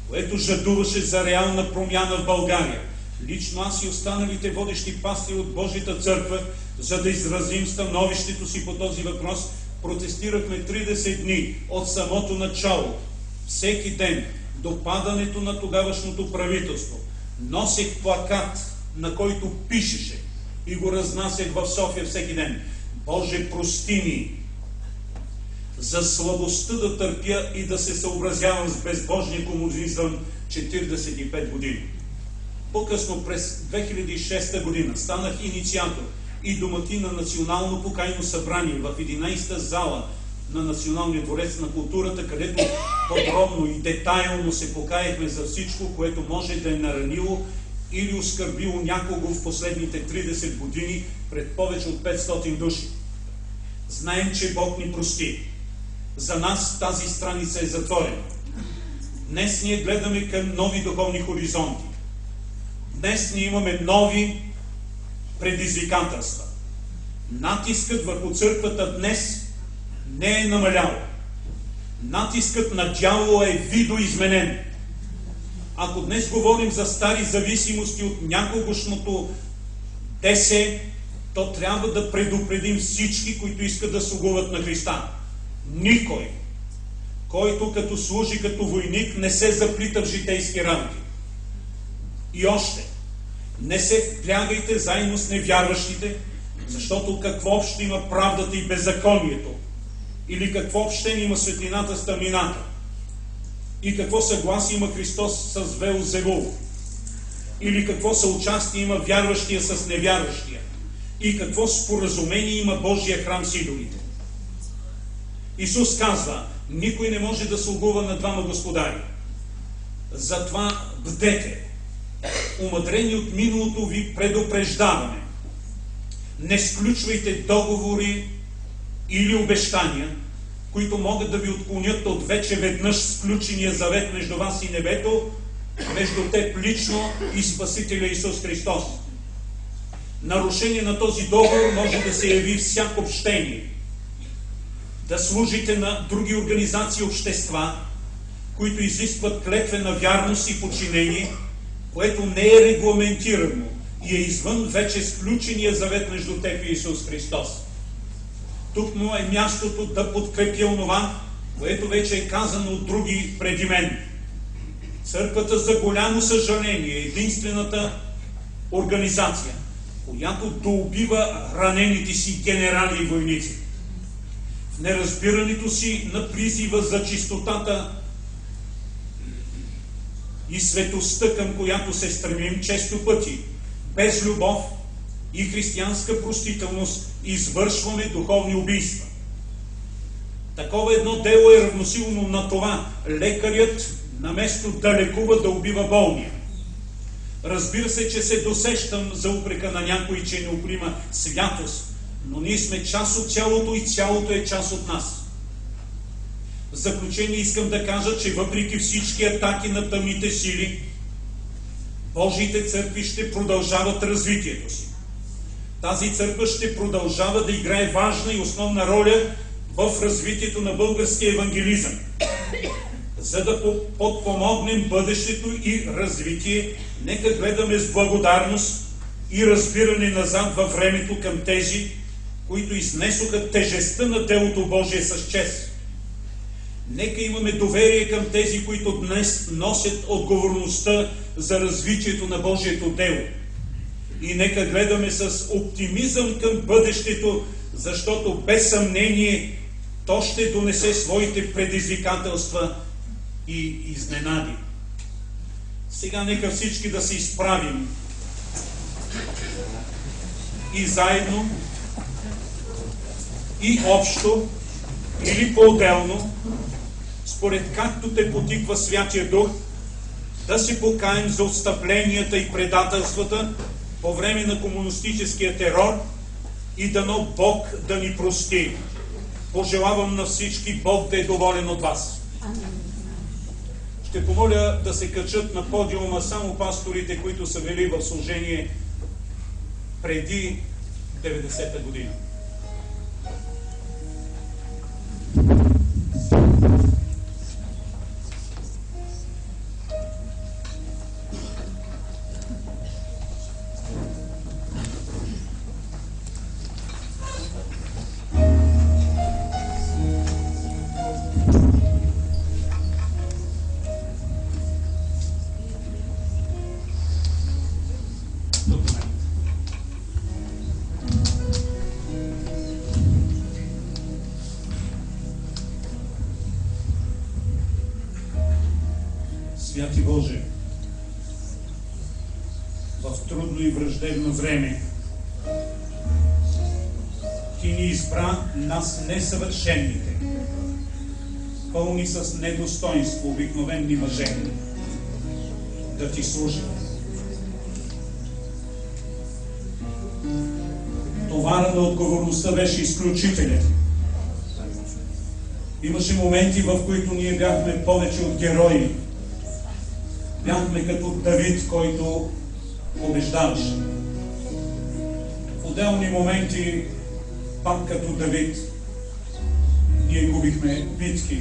което жадуваше за реална промяна в България. Лично аз и останалите водещи пастири от Божията църква, за да изразим становището си по този въпрос, протестирахме 30 дни от самото начало. Всеки ден до падането на тогавашното правителство носех плакат, на който пишеше и го разнасях в София всеки ден: Боже, прости ми за слабостта да търпя и да се съобразявам с безбожния комунизъм 45 години. По-късно през 2006 година станах инициатор и домакин на национално покайно събрание в 11-та зала на Националния дворец на културата, където подробно и детайлно се покаяхме за всичко, което може да е наранило или оскърбило някого в последните 30 години пред повече от 500 души. Знаем, че Бог ни прости. За нас тази страница е затворена. Днес ние гледаме към нови духовни хоризонти. Днес ние имаме нови предизвикателства. Натискът върху църквата днес не е намалял. Натискът на дявола е видоизменен. Ако днес говорим за стари зависимости от някогашното ДС, то трябва да предупредим всички, които искат да слугуват на Христа. Никой, който като служи като войник, не се заплита в житейски работи. И още, не се вплягайте заедно с невярващите, защото какво общо има правдата и беззаконието? Или какво общение има светлината с тъмнината? И какво съгласие има Христос с Велзевул? Или какво съучастие има вярващия с невярващия? И какво споразумение има Божия храм с идолите? Исус казва: никой не може да слугува на двама господари. Затова бдете. Умъдрени от миналото ви предупреждаваме: не сключвайте договори или обещания, които могат да ви отклонят от вече веднъж сключения завет между вас и небето, между теб лично и Спасителя Исус Христос. Нарушение на този договор може да се яви всяко общение. Да служите на други организации и общества, които изискват клетвена вярност и подчинение, което не е регламентирано и е извън вече сключения завет между теб и Исус Христос. Тук му е мястото да подкрепи онова, което вече е казано от други преди мен. Църквата, за голямо съжаление, е единствената организация, която доубива ранените си генерали и войници. В неразбирането си на призива за чистотата и светостта, към която се стремим, често пъти, без любов и християнска простителност, извършваме духовни убийства. Такова едно дело е равносилно на това лекарят, наместо да лекува, да убива болния. Разбира се, че се досещам за упрека на някой, че е необходима святост, но ние сме част от цялото и цялото е част от нас. В заключение искам да кажа, че въпреки всички атаки на тъмните сили, Божиите църкви ще продължават развитието си. Тази църква ще продължава да играе важна и основна роля в развитието на българския евангелизъм. За да подпомогнем бъдещето и развитие, нека гледаме с благодарност и разбиране назад във времето към тези, които изнесоха тежестта на делото Божие с чест. Нека имаме доверие към тези, които днес носят отговорността за развитието на Божието дело. И нека гледаме с оптимизъм към бъдещето, защото без съмнение то ще донесе своите предизвикателства и изненади. Сега нека всички да се изправим и заедно, и общо, или по-отделно, според както те потиква Святия Дух, да се покаем за отстъпленията и предателствата по време на комунистическия терор и дано Бог да ни прости. Пожелавам на всички Бог да е доволен от вас. Ще помоля да се качат на подиума само пасторите, които са били в служение преди 90-та година. Святи Боже, в трудно и враждебно време Ти ни избра нас несъвършените, пълни с недостойнство, обикновени мъже, да Ти служим. Товара на отговорността беше изключителен. Имаше моменти, в които ние бяхме повече от герои. Бяхме като Давид, който побеждаваше. В отделни моменти, пак като Давид, ние губихме битки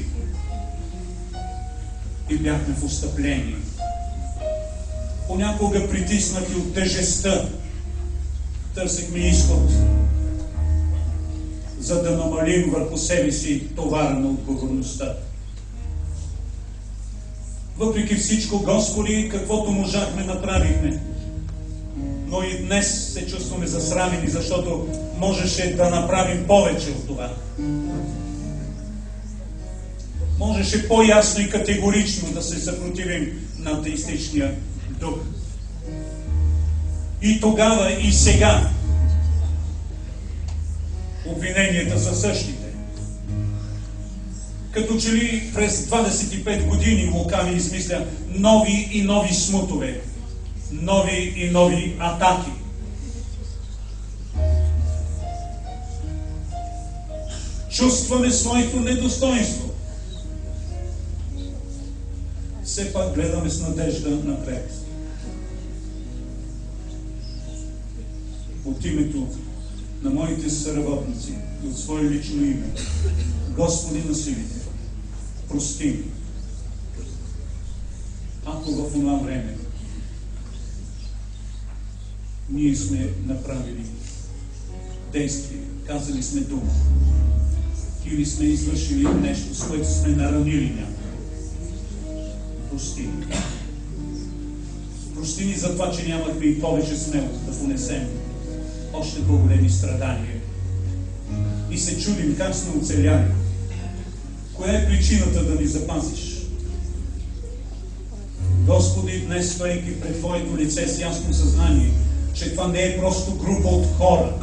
и бяхме в отстъпление. Понякога притиснати от тежестта, търсехме изход, за да намалим върху себе си товара на отговорността. Въпреки всичко, Господи, каквото можахме, направихме. Но и днес се чувстваме засрамени, защото можеше да направим повече от това. Можеше по-ясно и категорично да се съпротивим на атеистичния дух. И тогава, и сега обвиненията са същите. Като че ли през 25 години лукави измисля нови и нови смутове, нови и нови атаки. Чувстваме своето недостойнство. Все пак гледаме с надежда напред. От името на моите съработници и от свое лично име, Господи на силите, прости ми, ако в това време ние сме направили действие, казали сме дума, или сме извършили нещо, с което сме наранили някой. Прости ни. Прости ни за това, че нямахме и повече смелост да понесем още по-големи страдания. И се чудим как сме оцеляли. Коя е причината да ни запазиш? Господи, днес, стоейки пред Твоето лице с ясно съзнание, че това не е просто група от хора,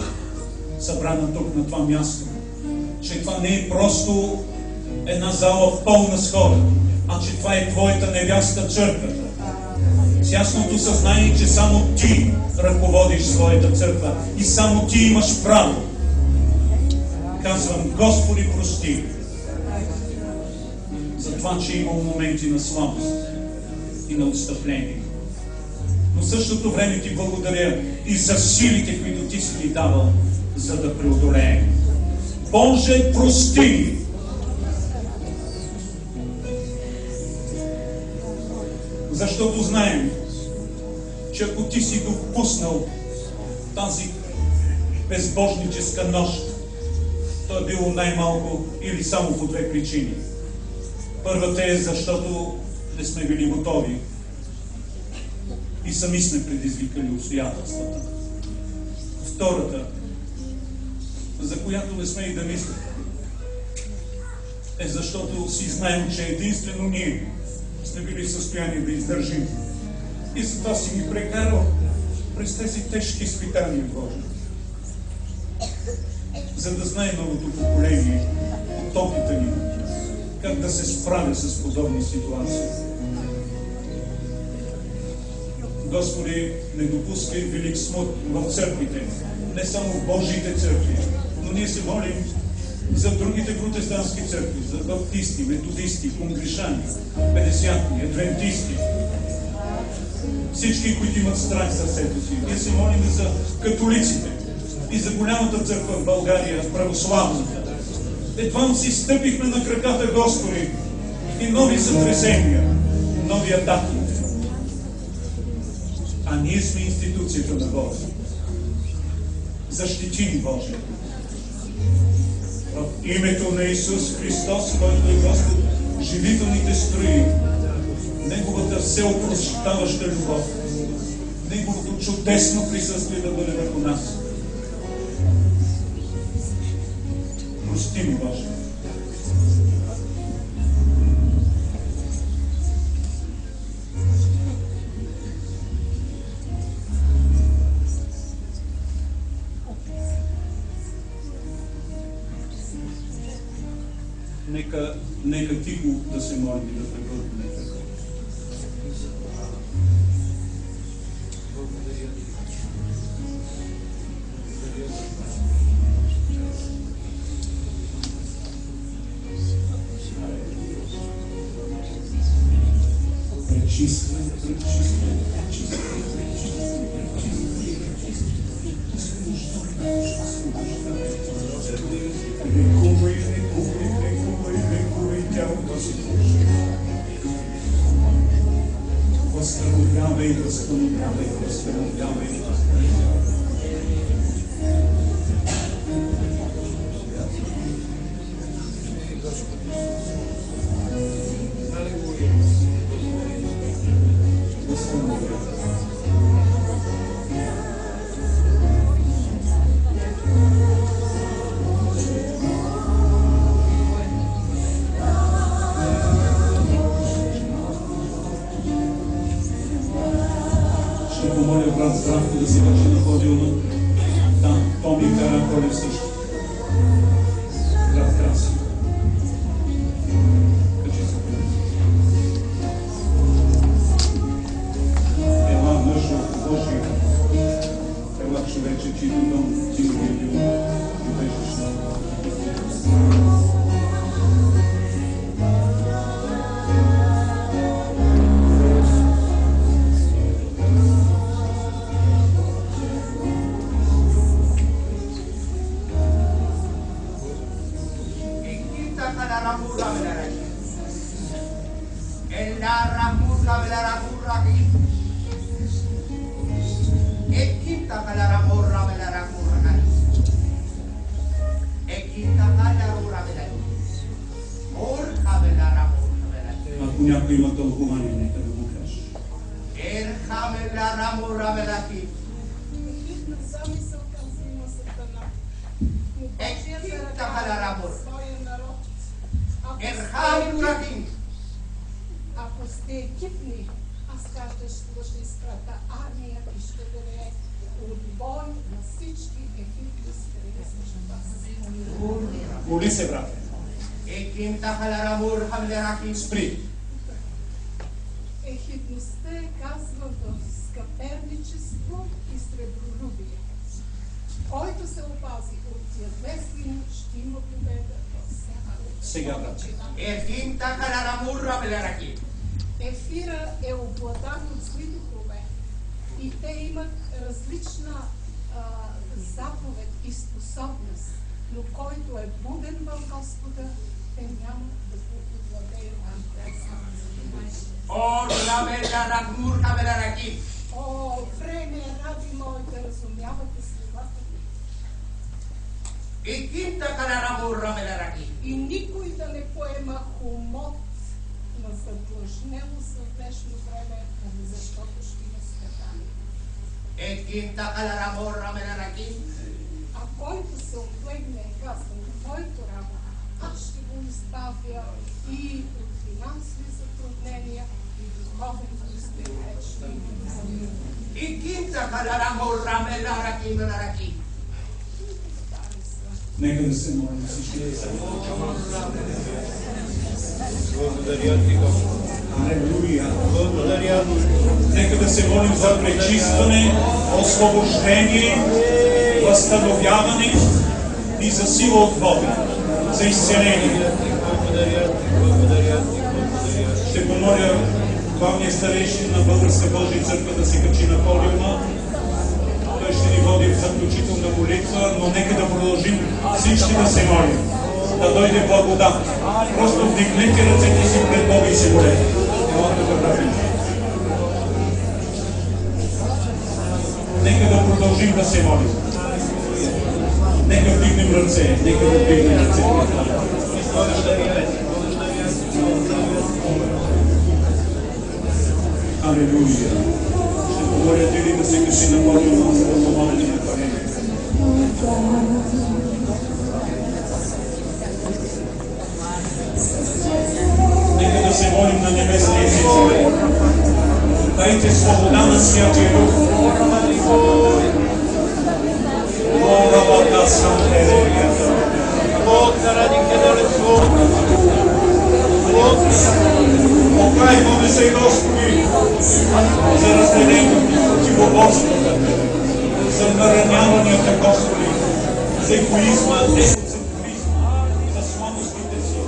събрана тук на това място, че това не е просто една зала пълна с хора, а че това е Твоята невяста църквата. С ясното съзнание, че само Ти ръководиш своята църква и само Ти имаш право. Казвам, Господи, прости за това, че имам моменти на слабост и на отстъпление. Но в същото време Ти благодаря и за силите, които Ти си ни давал, за да преодолеем. Боже, прости! Защото знаем, че ако Ти си допуснал тази безбожническа нощ, то е било най-малко или само по две причини. Първата е, защото не сме били готови и сами сме предизвикали обстоятелствата. Втората, за която не сме и да мислим, е защото си знаем, че единствено ние сме били в състояние да издържим. И затова си ги прекарал през тези тежки изпитания, Боже. За да знае новото поколение от опита ни, как да се справя с подобни ситуации. Господи, не допускай велик смут в църквите, не само в Божиите църкви, но ние се молим за другите протестантски църкви, за баптисти, методисти, конгрешани, петдесятни, адвентисти, всички, които имат страх за себе си. Ние се молим за католиците и за голямата църква в България, православната. Едва си стъпихме на краката, Господи, и нови сътресения, нови атаки. А ние сме институцията на Бога. Защити ни, Боже. В името на Исус Христос, който е Господ, живителните строи, Неговата всеопрощаваща любов, Неговото чудесно присъствие да бъде върху нас. Прости ми, Боже. Нека тихо да се молим и да пребърнем. Пречиствай, пречиствай, пречиствай, възстановявай, възстановявай, възстановявай. Здравко да си върши на подиума. Там Томи Караколев също. Град Краси. Качи се. Ела мъж от Божия. Ела човече, чието дом ти го е бил. И бежиш на ако някой има тълкование, нека да го каже. Ако сте екипни, аз ще изпрата армия и ще даде отбой на всички екипни страни срещу вас. Моли се, брате. Спри. Ехидността е казва в скъперничество и сребролюбие. Който се опази от тия две злини, ще има победа в сега, брате. Ефира е обладан от зли духове и те имат различна заповед и способност, но който е буден в Господа, те няма да го овладеят. О, време е, ради мой, да разумявате словата ми. И никой да не поема хомот на задлъжнелост в днешно време, защото ще има страдания. А който се облегне, казвам, който работа, аз ще го избавя и от финансови затруднения, духовен успех. И кинта харарамо рамелара кимараки. Нека да се молим всички. Благодаря ти, Господи. Алелуя. Благодаря. Нека да се молим за пречистване, освобождение, възстановяване и за сила от Бога, за изцеление. Ще помоля главния старейшин на Българска Божия църква да се качи на подиума. Той ще ни води в заключителна молитва, но нека да продължим всички да се молим. Да дойде благодат. Просто вдигнете ръцете си пред Бога и се молете. Нека да продължим да се молим. Нека вдигнем ръце. Нека да вдигнем ръце. Алелуя. Ще помоля ти ли да се качи на подиума, за да помолите на парение. Нека да се молим на небесния език. Дайте свобода на Святия Дух. Покайваме се, Господи, за разделението, противоборството, за нараняванията, Господи, за егоизма, егоцентризма, за слабостите си.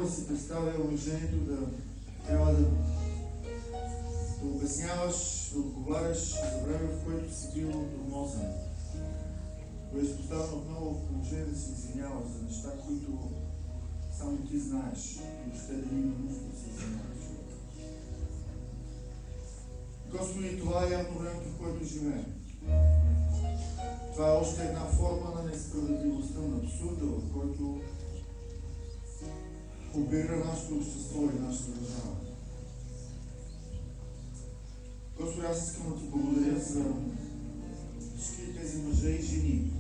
някой си представя унижението да трябва да обясняваш, да отговаряш за време, в което си бил тормозен. Бъдеш поставен отново в положение да се извиняваш за неща, които само ти знаеш и въобще да има нужда да се извиняваш. Господи, това е явно времето, в което живеем. Това е още една форма на несправедливостта, на абсурда, в който обира нашето общество и нашата държава. Господи, аз искам да ти благодаря за всички тези мъже и жени,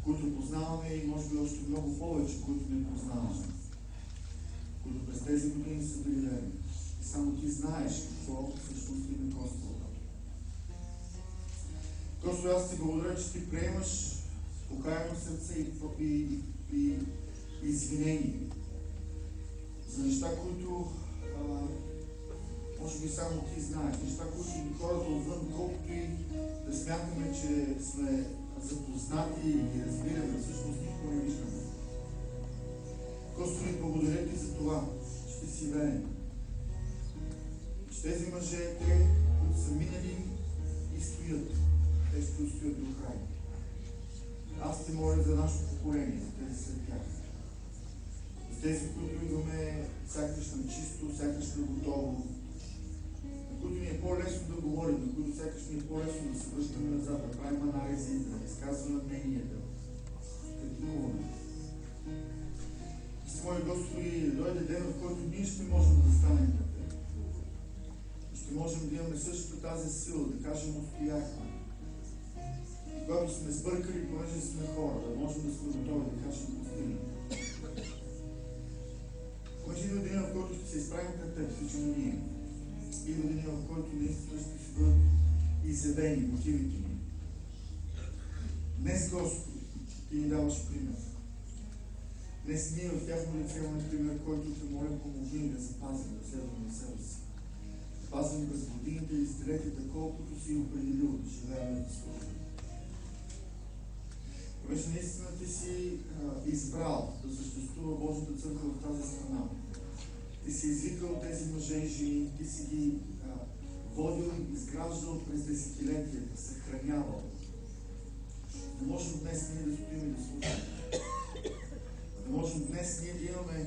които познаваме и може би още много повече, които не познаваме, които през тези години са били верни. И само ти знаеш какво всъщност им е Господа. Господи, аз ти благодаря, че ти приемаш покаяно сърце и извинение за неща, които може би само ти знаеш, неща, които хората отвън, колкото и да смятаме, че сме запознати и ги разбираме, всъщност никога не виждаме. Господи, благодаря ти за това, че ти си верен. Че тези мъже, те, които са минали и стоят, те ще устоят до край. Аз те моля за нашето поколение, за тези след тях. За тези, които идваме сякаш на чисто, сякаш на готово, на които ни е по-лесно да говорим, на които сякаш ни е по-лесно да се връщаме назад, да правим анализи, да изказваме мнение, да критикуваме. И с мои Господи, да дойде ден, в който ние ще можем да застанем пред Теб. И ще можем да имаме също тази сила, да кажем устояхме. Когато сме сбъркали, понеже сме хора, да можем да сме готови да кажем пустини. Понеже идва деня, в който ще се изправим пред Теб, всички ние. Идва деня, в който наистина ще си бъдат изявени мотивите ни. Днес, Господи, Ти ни даваш пример. Днес ние в тяхно лице имаме пример, който те молим, помогни да запазим, да следваме на себе си. Да пазим през годините и десетилетията, колкото си определил да живеем да служим. Вече наистина ти си избрал да съществува Божията църква в тази страна. Ти си извикал тези мъже и жени, ти си ги водил и изграждал през десетилетията, съхранявал. Не можем днес ние да стоим и да слушаме. Не можем днес ние да имаме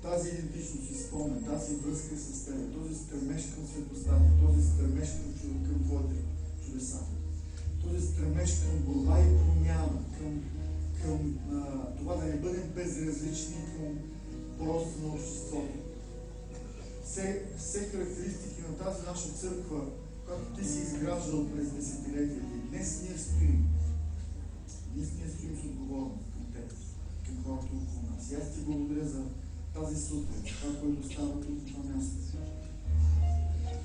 тази идентичност и спомен, тази връзка с Тебе, този стремеж към светостта, този стремеж към Твоите чудеса. Този стремеж към борба и промяна, към това да не бъдем безразлични към просто на обществото. Все характеристики на тази наша църква, която Ти си изграждал през десетилетията. И днес ние стоим. Ние стоим с отговорност към Теб, към хората около нас. И аз Ти благодаря за тази сутрин, това, което става тук на това място.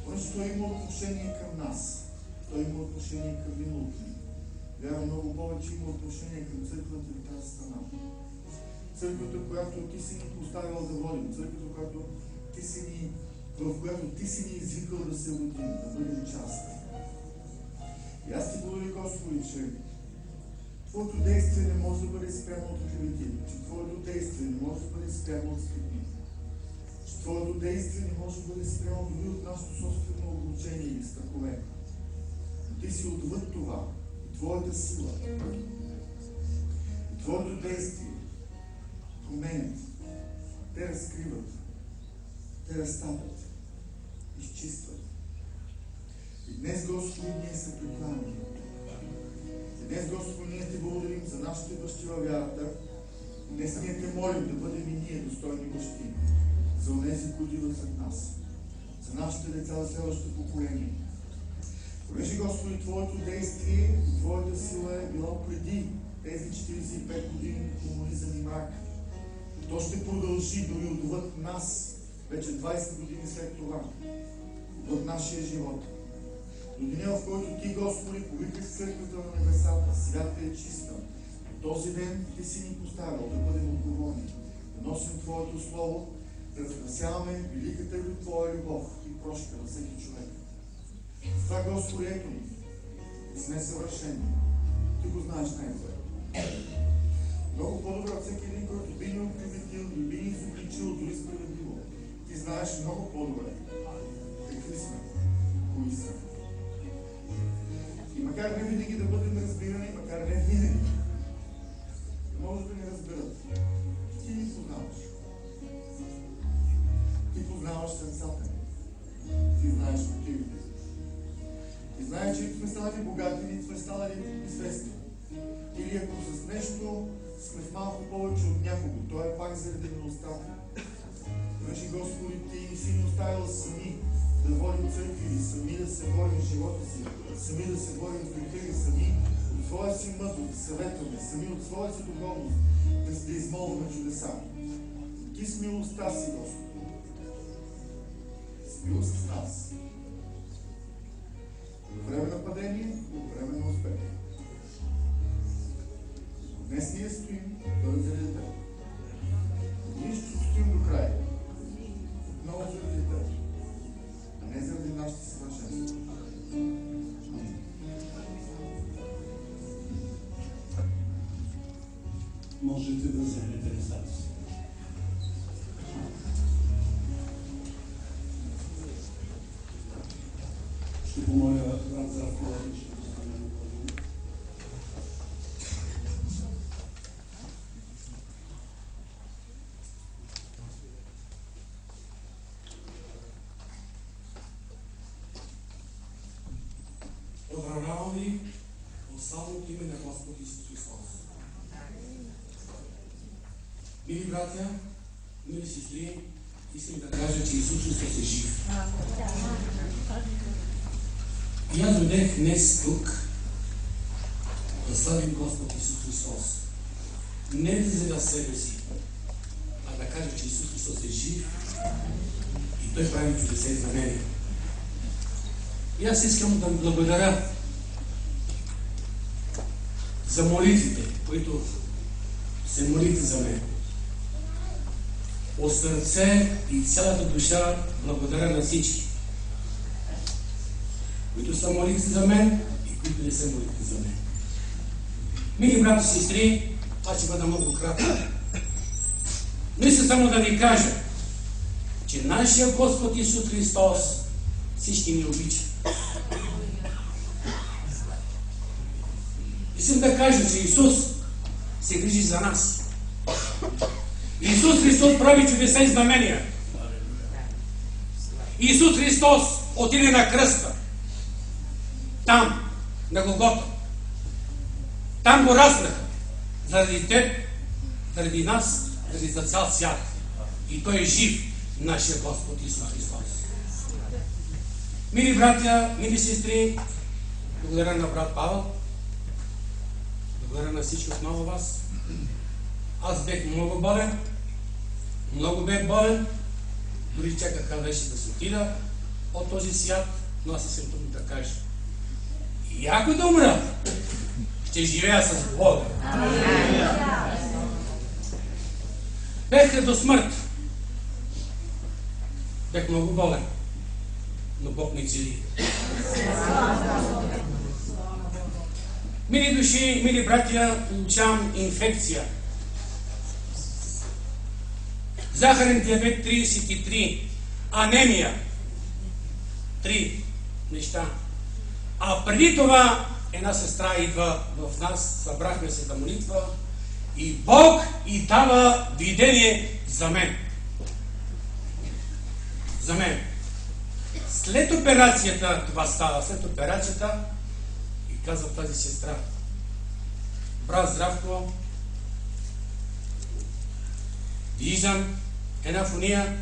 Понеже Той има отношение към нас. Той има отношение към миналото ни. Вярвам, много повече има отношение към църквата в тази страна. Църквата, която Ти си ни поставил да водим. Църквата, в която Ти си ни извикал да се родим, да бъдем част. И аз Ти благодаря, Господи, че Твоето действие не може да бъде спрямо от клевети, че Твоето действие не може да бъде спрямо от скрипни, че Твоето действие не може да бъде спрямо дори от нашето собствено обучение или страхове. Но Ти си отвъд това и Твоята сила, и Твоето действие променят, те разкриват, те разтапят, изчистват. И днес, Господи, ние се прекланяме. И днес, Господи, ние Ти благодарим за нашите бащи във вярата. Днес ние Те молим да бъдем и ние достойни бащи за онези, които идват след нас, за нашите деца, за следващото поколение. Понеже, Господи, Твоето действие, Твоята сила е било преди тези 45 години комунизъм и мрак. То ще продължи дори отвъд нас, вече 20 години след това, отвъд нашия живот. До деня, в който Ти, Господи, повикаш църквата на небесата, свята е чиста. Този ден Ти си ни поставил да бъдем отговорни, да носим Твоето Слово, да разгласяваме великата Твоя любов и прошка на всеки човек. Това, Господи, ето ни. Не сме съвършени. Ти го знаеш най-добре. Много по-добре от всеки един, който би ни оклеветил и би ни изобличил дори справедливо. Ти знаеш много по-добре какви сме, кои са. И макар не винаги да бъдем разбирани, макар не винаги, може да ни разберат. Ти ни познаваш. Ти познаваш сърцата ни. Ти знаеш мотивите. Ти знаеш, че нито сме станали богати, нито сме станали известни. Или ако с нещо сме в малко повече от някого, то е пак заради милостта. Значи, Господи, Ти не си ни оставила сами да водим църкви, сами да се борим в живота си, сами да се борим с греха, сами от своя си мъдрост да съветваме, сами от своя си духовност да измолваме чудеса. Ти с милостта си, Господи. С милост с нас. По време на падение и по време на успех. Днес ние стоим, той е заради теб. Ние ще стоим до края. Отново заради теб. А не заради нашите съвършенства. Можете да вземете местата си. Ще помоля брат Здравко да стане на подиум. Поздравявам ви от славното име на Господ Исус Христос. Мили братя, мили сестри, искам да кажа, че Исус Христос е жив. И аз дойдех днес тук да славим Господ Исус Христос. Не да за себе си, а да кажа, че Исус Христос е жив и Той прави чудеса и знамения. И аз искам да ви благодаря за молитвите, които се молите за мен. От сърце и цялата душа благодаря на всички, които са молили за мен и които не са молили за мен. Мили брати и сестри, аз ще бъда много кратък. Мисля само да ви кажа, че нашия Господ Исус Христос всички ни обича. Искам да кажа, че Исус се грижи за нас. Исус Христос прави чудеса и знамения. Исус Христос отиде на кръста. Там, на Голгота. Там го разнаха. Заради теб, заради нас, заради за цял свят. И Той е жив, нашия Господ Исус Христос. Мили братя, мили сестри, благодаря на брат Павел. Благодаря на всички отново вас. Аз бех много болен. Много бех болен. Дори чакаха вече да се отида от този свят, но аз съм тук да кажа. И ако да умра, ще живея с Бога. Бех до смърт. Бех много болен. Но Бог не цели. Мили души, мили братя, получавам инфекция. Захарен диабет 33, анемия. 3 неща. А преди това една сестра идва в нас, събрахме се за молитва и Бог и дава видение за мен. За мен. След операцията, това става, след операцията, и казва тази сестра: брат Здравко, виждам една фония,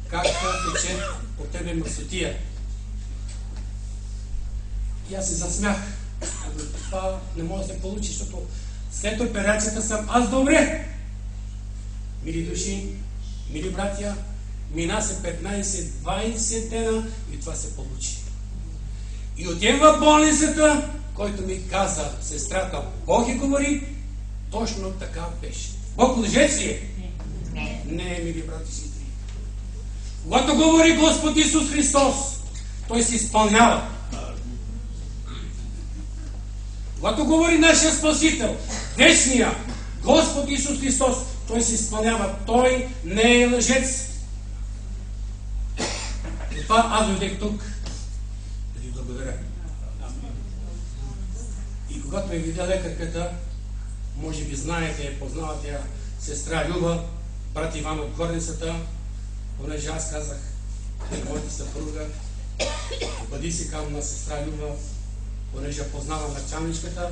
както тече по тебе мърсотия. И аз се засмях. Това не може да се получи, защото след операцията съм аз добре. Мили души, мили братя, мина се 15-20 дена и това се получи. И отивам в болницата, който ми каза сестрата, Бог и говори, точно така беше. Бог лъжец ли е? Не, мили брати и сестри. Когато говори Господ Исус Христос, Той се изпълнява. Когато говори нашия Спасител, вечния Господ Исус Христос, Той се изпълнява. Той не е лъжец. И това аз дойдех тук да ви благодаря. И когато ме видя лекарката, може би знаете, познавате я, сестра Люба, брат Иван от горницата, понеже аз казах на моята съпруга, бъди си към на сестра Люба, понеже познавам началничката,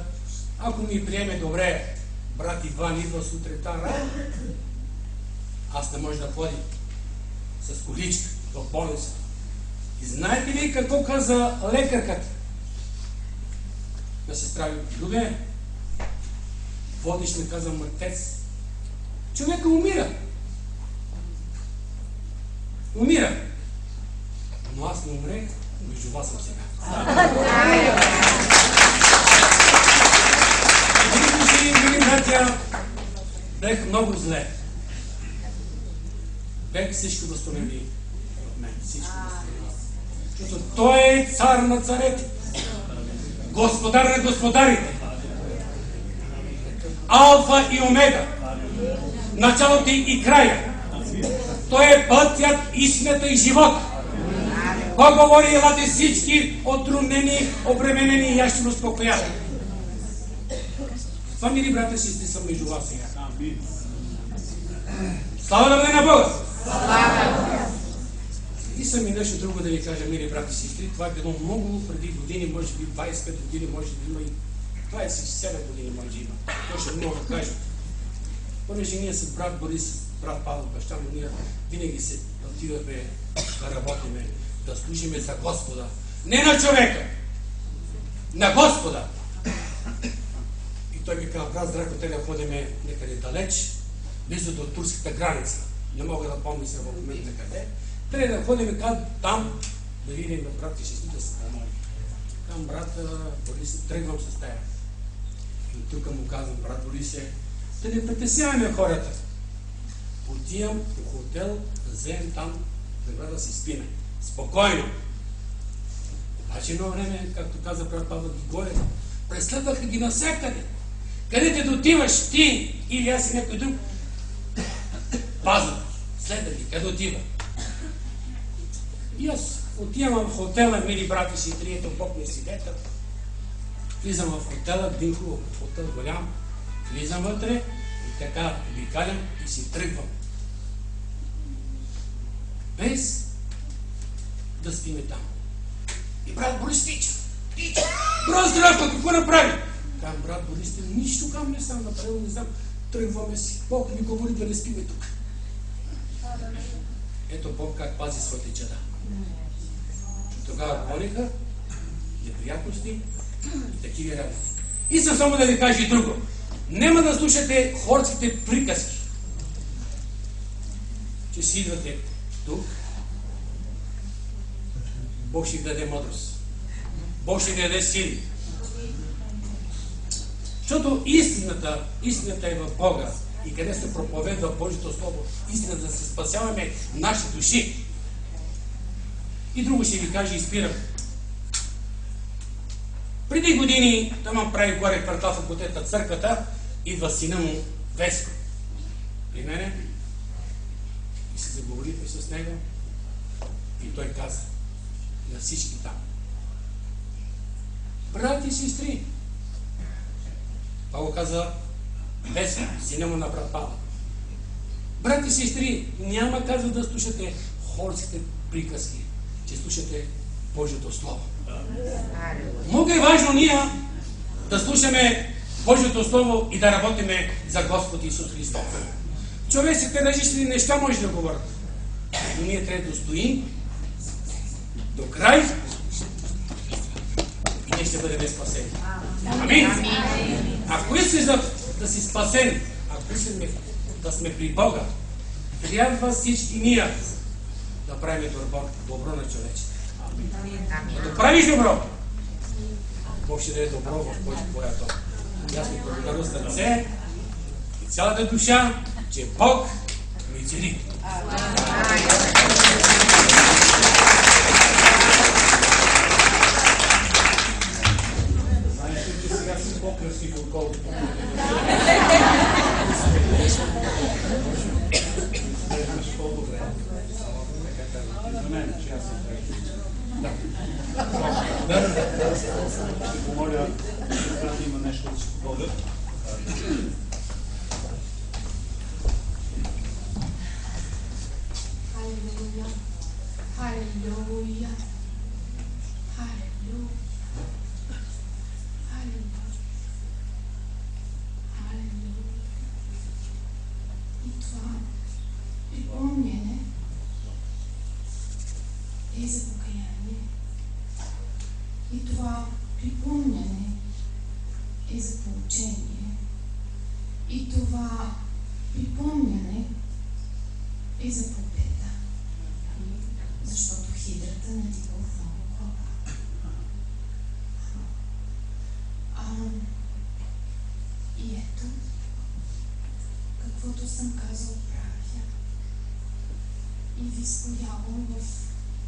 ако ми приеме добре, брат Иван идва сутринта рано, аз не може да ходя с количка в болница. И знаете ли какво каза лекарката на сестра Люба? Любе, водиш ми, каза, мъртвец. Човека умира. Умира. Но аз не умрех, между вас съм сега. Мили братя, бех много зле. Бех всичко възстанови от мен. Всичко възстанови. Защото Той е цар на царете. Господар на господарите. Алфа и Омега. Началото и края. Той е пътят, истината и живот. Бог говори, елате всички отруднени, обременени и аз ще успокоя. Това, мили брата, сестри, съм между вас сега. Слава да бъде на Бога! И съм и нещо друго да ви кажа, мили брати и сестри. Това е било много преди години, може би 25 години, може би има и 27 години, може има. Може да мога да кажа. Понеже ние с брат Борис, с брат Павел, баща му, ние винаги се отиваме да работиме, да служиме за Господа. Не на човека! На Господа! И той ми каза, брат Здравко, те да ходиме некъде далеч, близо до турската граница. Не мога да помня се в момента къде. Трябва да ходим там, да видим брат и сестри да се помоли. Там брат Борис, тръгвам с тая. И тук му казвам, брат Борисе, да не притесняваме хората. Отивам в хотел, да вземем там, да си спиме. Спокойно. Обаче едно време, както каза брат Павел, ги горе, преследваха ги навсякъде. Където да отиваш ти или аз и някой друг, пазват ги, следват ги, къде отива. И аз отивам в хотела, мили брати си, трието, Бог ми е свидетел. Влизам в хотела, един хубав хотел голям, влизам вътре и така обикалям и си тръгвам. Без да спиме там. И брат Борис тича. Брат Здравко, какво направи? Там брат Борис, нищо към не съм направил, не знам. Тръгваме си. Бог ми говори да не спиме тук. Ето Бог как пази своите чада. Тогава гониха неприятности и такива работи. И съм само да ви кажа и друго. Нема да слушате хорските приказки, че си идвате тук. Бог ще ви даде мъдрост. Бог ще ви даде сили. Защото истината е в Бога. И къде се проповедва Божието Слово, истината да се спасяваме наши души. И друго ще ви кажа и спирам. Преди години, там прави горе квартал в котета църквата, идва сина му Веско при мене и се заговорихме с него и той каза на всички там: брати и сестри, това го каза Веско, сина му на брат Павел. Брати и сестри, няма казва да слушате хорските приказки, че слушате Божието Слово. Много е важно ние да слушаме Божието Слово и да работиме за Господ Исус Христос. Човеците различни неща може да говорят, но ние трябва да стоим до край и ние ще бъдем спасени. Амин! Ако искаш да си спасен, ако искаме да сме при Бога, трябва всички ние да правим добро на човечите. Да правиш добро, Бог ще даде добро в твоето. И аз ми благодаря сърце и цялата душа, че Бог ми цели. Знаете, че сега си по-красив, отколкото. Ще помоля, да има нещо да се водят. Халелуя, халелуя, халелуя, халелуя, халелуя. И това припомняне е за покаяние. И това припомняне е за поучение. И това припомняне е за победа. Защото хидрата надига отново глава. И ето, каквото съм казал правя. И ви споявам в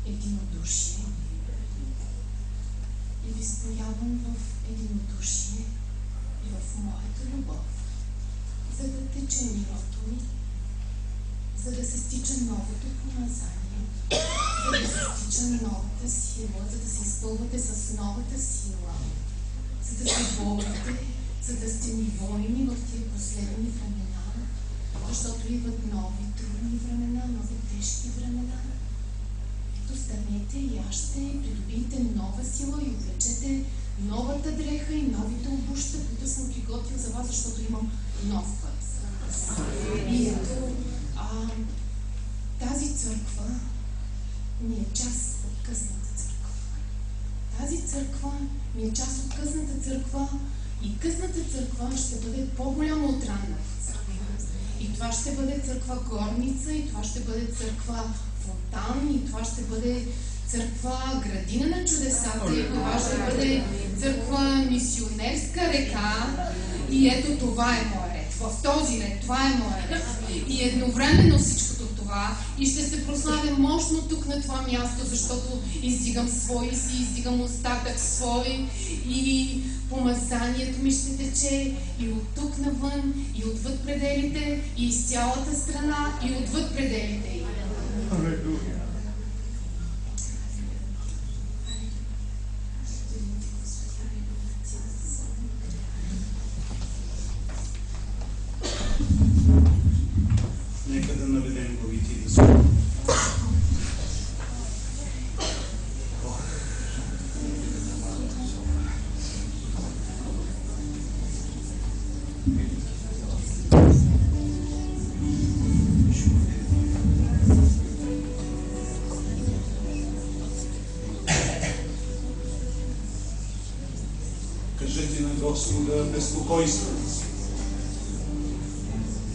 единодушие. И ви споявам в единодушие и в моята любов, за да тече милото ми, за да се стича новото помазание, за да се стича новата сила, за да се изпълвате с новата сила, за да се борите, за да сте ни войни в тия последни времена, защото идват нови трудни времена, нови тежки времена. Ето станете и яжте, придобийте нова сила и облечете новата дреха и новите обуща, които съм приготвил за вас, защото имам нов път за вас. И ето, тази църква ми е част от късната църква. Тази църква ми е част от късната църква и късната църква ще бъде по-голяма от ранната църква. И това ще бъде църква горница, и това ще бъде църква фонтан, и това ще бъде църква градина на чудесата, и това ще бъде църква мисионерска река. И ето това е моя ред. В този ред, това е моя ред. И едновременно всичкото това и ще се прославя мощно тук на това място, защото издигам свои си, издигам остатък свой и помазанието ми ще тече и от тук навън, и отвъд пределите, и из цялата страна, и отвъд пределите. Алелуя. Нека да наведем главите да се. Кажете на Господа безпокойството си.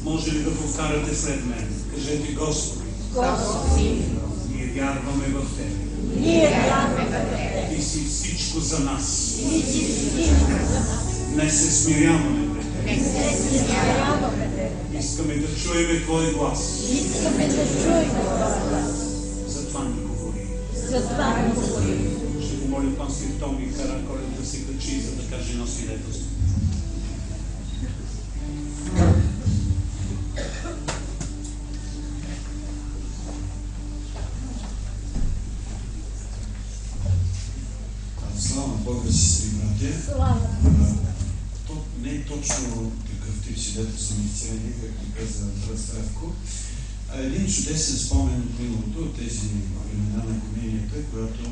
Може ли да повтаряте след мен? Кажете: Господи, Господи, ние вярваме в Тебе. ние вярваме в Тебе. Ти си всичко за нас. Ти си всичко за нас. Днес се смиряваме пред Тебе. Не се смиряваме Тебе. Искаме да чуеме Твой глас. Искаме да чуем Твоя глас. Затова ни говори. Затова ни говори. Ще помоля пастир Томи Караколев да се качи, за да каже едно свидетелство. Слава Бога, сестри и братя. Слава. То не е точно такъв тип свидетелство на изцеление, както каза брат Здравко, а един чудесен спомен от миналото, от тези времена на комедията, която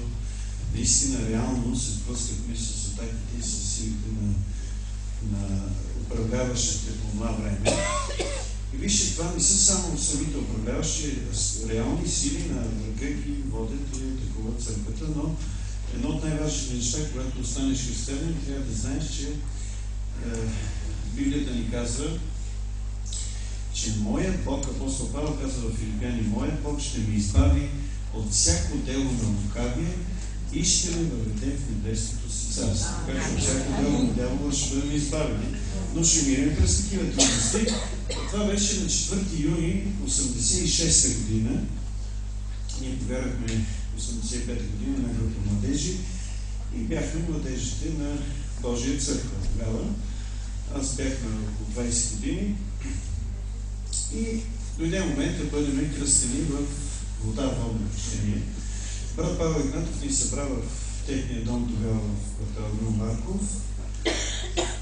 наистина реално се сблъскахме с атаките и с силите на управляващите по това време. И вижте, това не са само самите управляващи, реални сили на врага ги водят и атакуват църквата, но едно от най-важните неща, когато останеш християнин, трябва да знаеш, че Библията ни казва, че моят Бог, апостол Павел казва в Филипяни, моят Бог ще ме избави от всяко дело на лукавие и ще ме въведе в небесното си царство. Така че от всяко дело на дявола ще бъдем избавени. Но ще минем през такива трудности. Това беше на 4 юни 1986 година. Ние повярвахме 1985 година на група младежи и бяхме младежите на Божия църква. Тогава аз бях на около 20 години и дойде момент да бъдем кръстени в вода, водно кръщение. Брат Павел Игнатов ни събра в техния дом тогава в квартал Марков.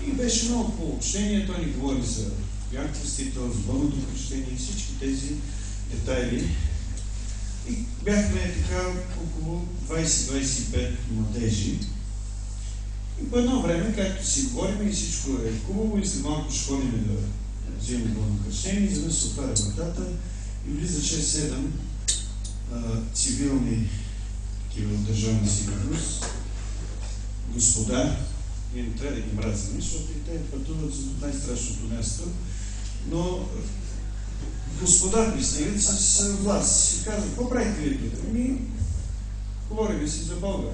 И беше много хубаво общение. Той ни говори за янквестител, за водното кръщение и всички тези детайли. И бяхме така около 20-25 младежи. И по едно време, както си говорим и всичко е хубаво и след малко ще ходим да взимаме водно кръщение, за да се отваря вратата и влиза 6-7 цивилни такива от държавна сигурност, господа, ние не трябва да ги мразим, защото и те пътуват за най-страшното място, но господа пристигат с власт и казват, какво правите ви тук? Ами, говорим си за Бога.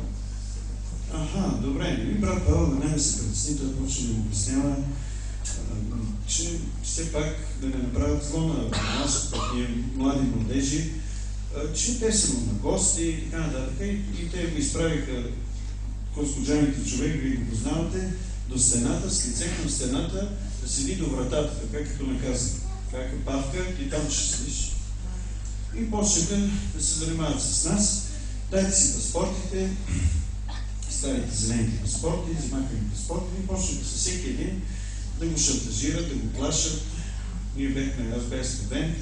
Аха, добре, и брат Павел да не се притесни, той почне да му обяснява, че все пак да не направят зло на нас, пък ние млади младежи, че те са му на гости и така нататък. И те го изправиха космоджаните човек, вие го познавате, до стената, с лице към стената, да седи до вратата, така като наказа. Как е Павка, и там ще седиш. И почнаха да се занимават с нас. Дайте си паспортите, старите зелените паспорти, взимаха им паспорти и почнаха със всеки един да го шантажират, да го плашат. Ние бяхме, аз бях студент,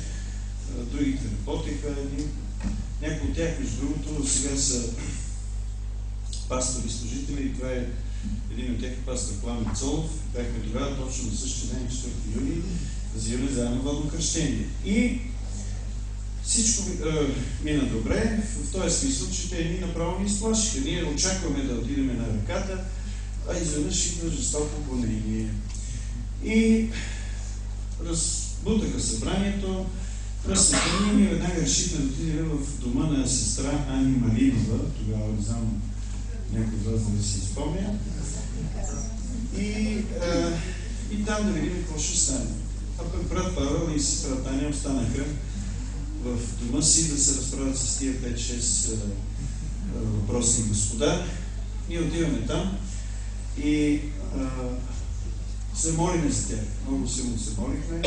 другите работеха. Някои от тях, между другото, сега са пастори служители и това е един от тях, пастор Пламен Цолов. Бяхме тогава точно на същия ден, 4 юли, да взимаме заедно водно кръщение. И всичко мина добре, в този смисъл, че те ни направо ни изплашиха. Ние очакваме да отидем на ръката, а изведнъж идва жестоко гонение. И разбутаха събранието, разсъдени, ние веднага решихме да отидем в дома на сестра Ани Малинова, тогава не знам някой от вас да си спомня, и там да видим какво ще стане. А пък брат Павел и сестра Таня останаха в дома си да се разправят с тия 5-6 въпросни господа. Ние отиваме там и се молиме за тях. Много силно се молихме.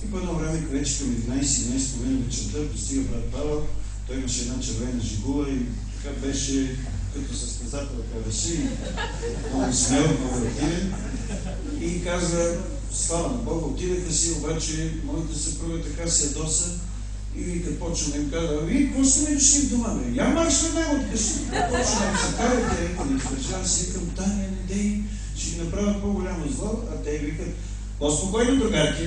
И по едно време, вече към 11-11 вечерта, пристига брат Павел. Той имаше една червена жигула и така беше като състезател, беше много смел, много активен. И казва, слава на Бога, отидаха си, обаче моята съпруга така се ядоса и като почва да им казва, вие какво сте ми дошли в дома, бе? Я марш на него от къщи. Почва да им се карате, да им държава си към Таня, не дей, ще ги направят по-голямо зло, а те викат, по-спокойно, другарки,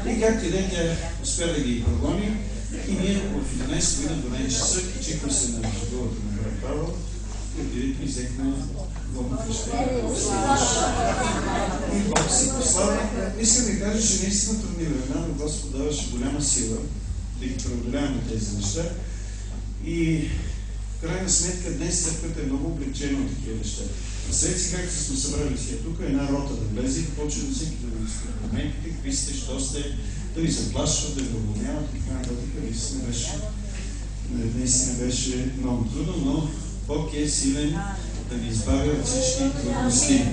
и както и ден тя успя да ги прогони и ние в 11 година до 12 часа качихме се на жиголата на брат Павел и отидехме и взехме водно кръщение. И Бог се прослава. Искам да кажа, че наистина трудни времена, но Господ даваше голяма сила да ги преодоляваме тези неща. И в крайна сметка днес църквата е много облегчена от такива неща. Представете си как сме събрали сега тук, една рота да влезе и почва да всеки да ви иска документите, какви сте, що сте, да ви заплашват, да ви уволняват и така нататък. Наистина беше много трудно, но Бог е силен да ни избавя от всички трудности.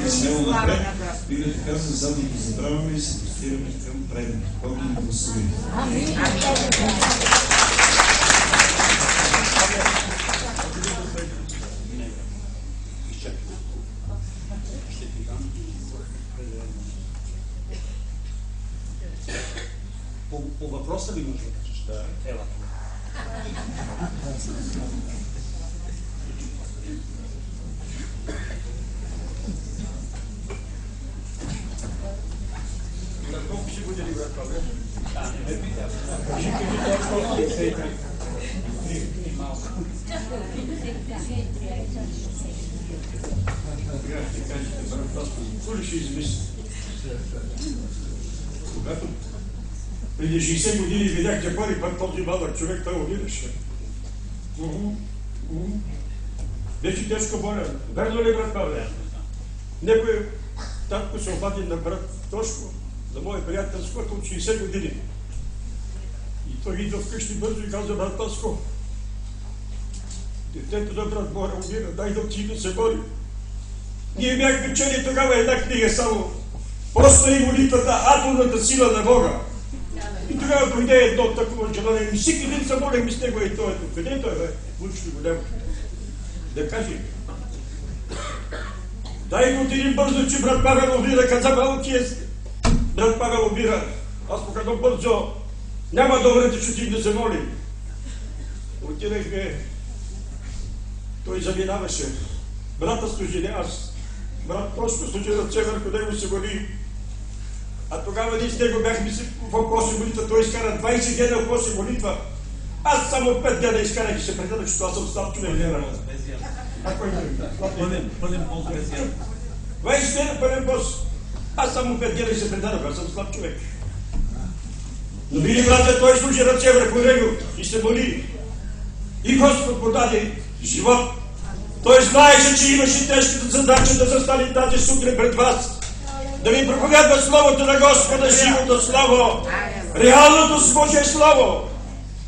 Да смело напред, Библията казва, задното забравяме и се простираме към предното. Бог ни благослови. По въпроса ли може да кажеш? Да, ела. На колко ще години, брат Павел? Не питам. Ще кажи толкова 53. Малко. Сега ще кажете, брат Павел, какво ли ще измисли? Когато преди 60 години видяхте първи път този малък човек, той умираше. Беше тежко болен. Верно ли, брат Павел? Някой татко се обади на брат Тошко, за моя приятел, с който от 60 години. И той идва вкъщи бързо и каза, брат Тошко, детето на брат Бора умира, дай да отиде да се бори. Ние бяхме чели тогава една книга само. Просто и молитвата, атомната сила на Бога. И тогава дойде едно такова желание. Ми всеки ден се молим с него и той ето. Къде той бе? Вучи голямо. Да каже. Дай го отидем бързо, че брат Павел обира, каза малки е. Брат Павел обира. Аз му казвам бързо. Няма добре, че ти да се молим. Отидехме. Той заминаваше. Брата служи, аз. Брат просто служи ръце върху него се моли. А тогава ние с него бяхме си в Божия молитва. Той изкара 20 дена в Божия молитва. Аз само 5 дена изкарах и се предадах, защото аз съм слаб човек. Пълен пост без яд. 20 дена пълен пост. Аз само 5 дена и се предадах, аз съм слаб човек. Но били брата, той служи ръце върху него и се моли. И Господ му даде живот. Той знаеше, че имаше тежката задача да застане тази сутрин пред вас. Да ви проповядва Словото на Господа, живото Слово, реалното с Божие Слово.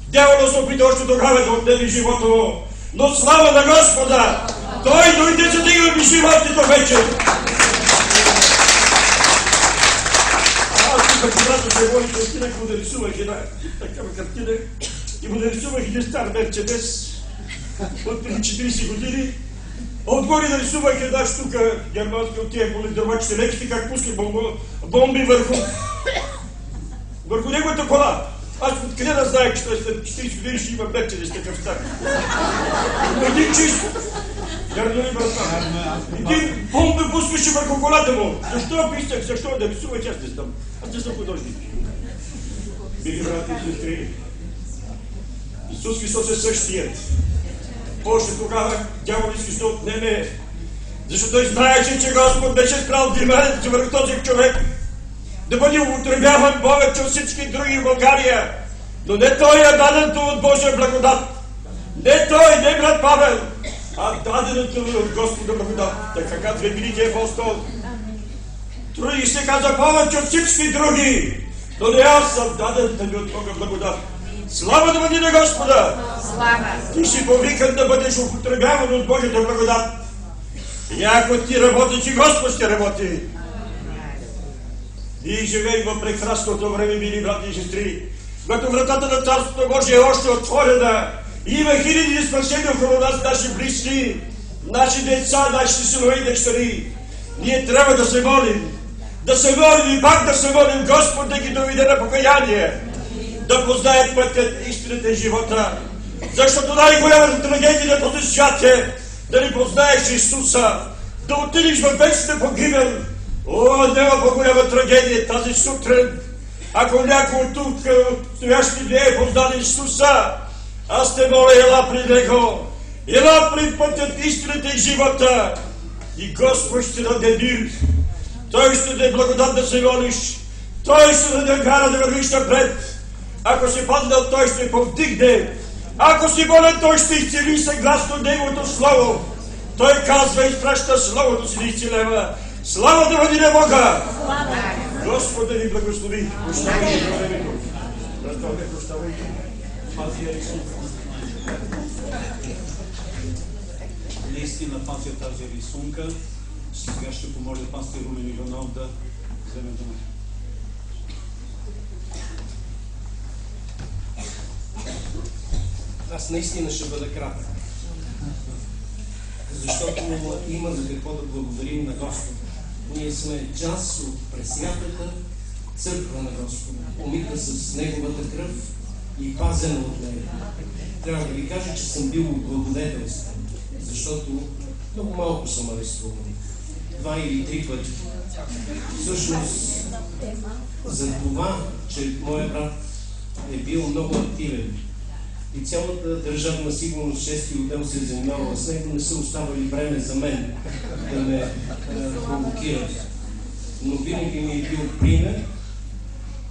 Дяволът се опита още тогава да отнеме живота му. Но слава на Господа! Той дойде за да имаме животите вечер. Аз тук, когато се молих, отидах му да рисувах една такава картина и му да рисувах един стар Мерцедес от преди 40 години. Отгоре нарисувах една штука германска от тия полидърмачите леките, как пуска бомби върху неговата кола. Аз откъде да знаех, че след 40 години ще има Мерцедес такъв стар. Един чист. Ярно ли брата? Един бомби пускаше върху колата му. Защо писах? Защо да рисувах? Аз не знам. Аз не съм художник. Били брати и сестри. Исус Христос е същият. Още тогава дявол иска да отнеме, защото той знаеше, че Господ беше спрял вниманието върху този човек да бъде употребяван повече от всички други в България. Но не той е даденото от Божия благодат. Не той, не брат Павел, а даденото от Господа благодат. Така казва Великият апостол. Труди се каза повече от всички други, но не аз съм даден да ми от Бога благодат. Слава да бъде на Господа! Слава! Ти си повикан да бъдеш употребяван от Божията благодат. И ако ти работиш, и Господ ще работи. Ние живеем в прекрасното време, мили брати и сестри, когато вратата на Царството Божие е още отворена. Има хиляди спасени около нас, наши близки, наши деца, нашите синове и дъщери. Ние трябва да се молим. Да се молим и пак да се молим Господ да ги доведе на покаяние. Да познаят пътят, истината и живота. Защото най-голямата трагедия на този свят е да не познаеш Исуса, да отидеш във вечната погибел. О, няма по-голяма трагедия тази сутрин. Ако някой от тук, стоящи не е познал Исуса, аз те моля, ела при Него. Ела при пътят, истината и живота. И Господ ще даде мир. Той ще даде благодат да се молиш. Той ще даде кара да вървиш напред. Ако си паднал, той ще повдигне. Ако си болен, той ще изцели съгласно Неговото Слово. Той казва и изпраща Словото си да изцелява. Слава да бъде на Бога! Господ да ви благослови. Прощавайте за времето. Братове, прощавайте. Пази Ерисун. Наистина пазя тази рисунка. Сега ще помоля пастор Румен Иванов да вземе думата. Аз наистина ще бъда кратък. Защото има за какво да благодарим на Господа. Ние сме част от пресвятата църква на Господа, умита с Неговата кръв и пазена от нея. Трябва да ви кажа, че съм бил благодетелстван, защото много малко съм арестуван. 2 или 3 пъти. Всъщност, за това, че моят брат е бил много активен и цялата държавна сигурност, 6-ти отдел се занимава с него, не са оставали време за мен да ме провокират. Но винаги ми е бил пример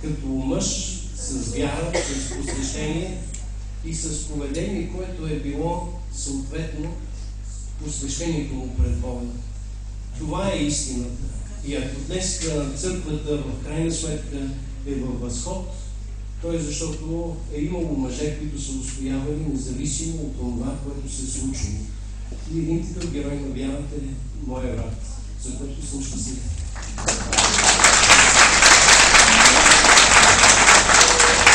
като мъж с вяра, с посвещение и с поведение, което е било съответно посвещението му пред Бога. Това е истината. И ако днес църквата в крайна сметка е във възход, то е защото е имало мъже, които са устоявали независимо от това, което се е случило. И един такъв герой на вярата е моя брат, за което съм щастлив. 1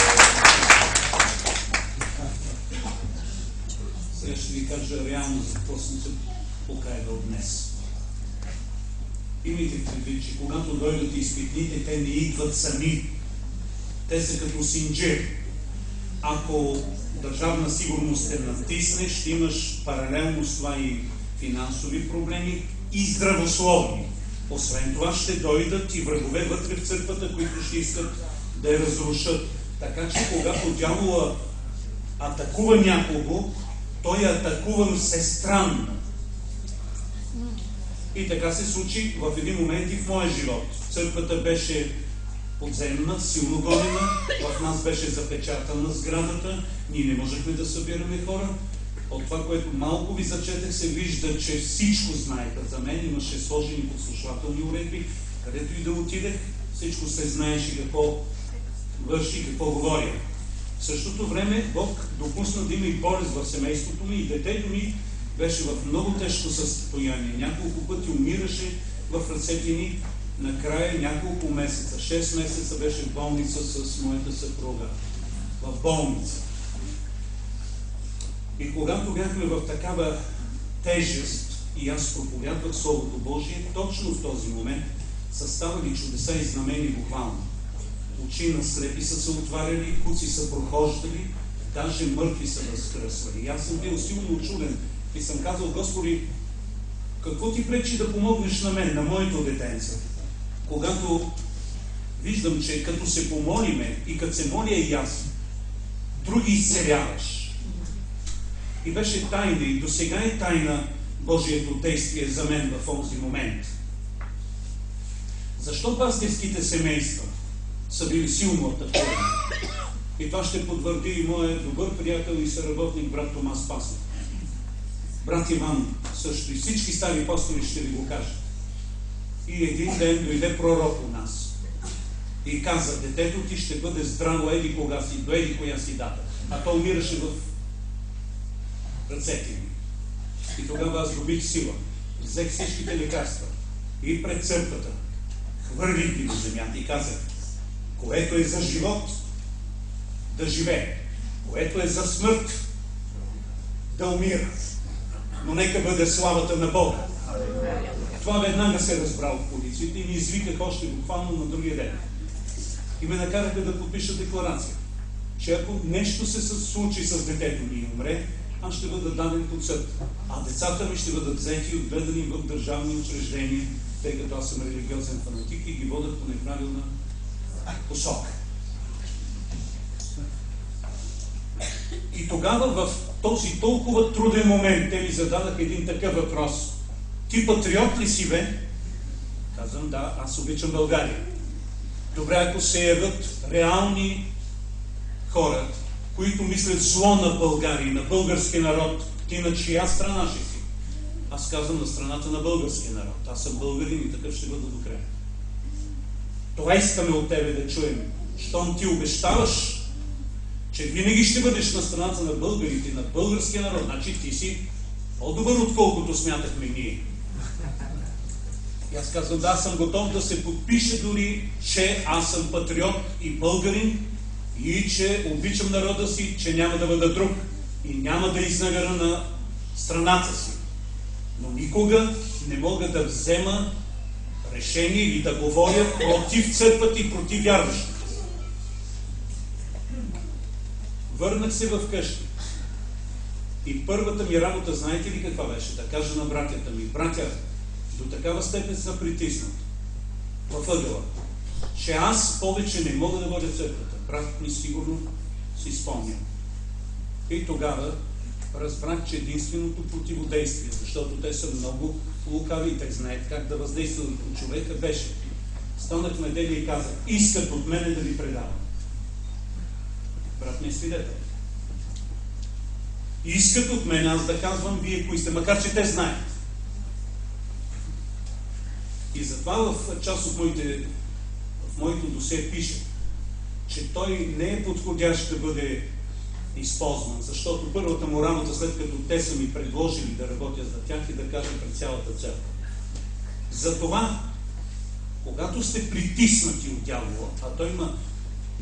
Сега ще ви кажа реално за какво съм се покаявал днес. Имайте предвид, че когато дойдат изпитните, те не идват сами. Те са като синджир. Ако държавна сигурност те натисне, ще имаш паралелно с това и финансови проблеми и здравословни. Освен това ще дойдат и врагове вътре в църквата, които ще искат да я разрушат. Така че когато дявола атакува някого, той е атакуван всестранно. И така се случи в един момент и в моя живот. Църквата беше подземна, силно гонена, в нас беше запечатана сградата, ние не можехме да събираме хора. От това, което малко ви зачетах, се вижда, че всичко знаеха за мен. Имаше сложени подслушвателни уредби, където и да отидех, всичко се знаеше какво върши, какво говоря. В същото време Бог допусна да има и болест в семейството ми и детето ми беше в много тежко състояние. Няколко пъти умираше в ръцете ни. Накрая няколко месеца, 6 месеца беше в болница с моята съпруга. В болница. И когато бяхме в такава тежест и аз проповядвах Словото Божие, точно в този момент са ставали чудеса и знамени буквално. Очи на слепи са се отваряли, куци са прохождали, даже мъртви са възкръсвали. И аз съм бил силно очуден и съм казал: Господи, какво ти пречи да помогнеш на мен, на моето детенце? Когато виждам, че като се помолиме и като се моля и аз, други изцеляваш. И беше тайна, и досега е тайна Божието действие за мен в този момент. Защо пастирските семейства са били силно атакувани? И това ще потвърди и моят добър приятел и съработник брат Томас Пасов. Брат Иван също и всички стари пастори ще ви го кажат. И един ден дойде пророк у нас и каза: детето ти ще бъде здраво еди кога си, до еди коя си дата. А то умираше в ръцете ми. И тогава аз добих сила. Взех всичките лекарства и пред църквата хвърлих ги на земята и казах: което е за живот, да живее. Което е за смърт, да умира. Но нека бъде славата на Бога. Това веднага се разбра от полицията и ми извиках още буквално на другия ден. И ме накараха да подпиша декларация, че ако нещо се случи с детето ми и умре, аз ще бъда даден под съд. А децата ми ще бъдат взети и отгледани в държавни учреждения, тъй като аз съм религиозен фанатик и ги водят по неправилна посока. И тогава в този толкова труден момент те ми зададаха един такъв въпрос: ти патриот ли си, бе? Казвам: да, аз обичам България. Добре, ако се явят реални хора, които мислят зло на България, на българския народ, ти на чия страна ще си? Аз казвам: на страната на българския народ. Аз съм българин и такъв ще бъда до края. Това искаме от тебе да чуем. Щом ти обещаваш, че винаги ще бъдеш на страната на българите, на българския народ, значи ти си по-добър, отколкото смятахме ние. И аз казвам: да, съм готов да се подпиша дори, че аз съм патриот и българин и че обичам народа си, че няма да бъда друг и няма да изневера на страната си. Но никога не мога да взема решение или да говоря против църквата и против вярващите. Върнах се в къщи. И първата ми работа, знаете ли каква беше? Да кажа на братята ми: братя, до такава степен са притиснат в ъгъла, че аз повече не мога да водя църквата. Брат ми сигурно си спомня. И тогава разбрах, че единственото противодействие, защото те са много лукави и те знаят как да въздействат върху човека, беше: станах в неделя и казах: искат от мене да ви предавам. Брат ми е свидетел. Искат от мен аз да казвам вие кои сте, макар че те знаят. И затова в част от моето досе пише, че той не е подходящ да бъде използван, защото първата му работа, след като те са ми предложили да работя за тях, и да кажа пред цялата църква. Затова, когато сте притиснати от дявола, а той има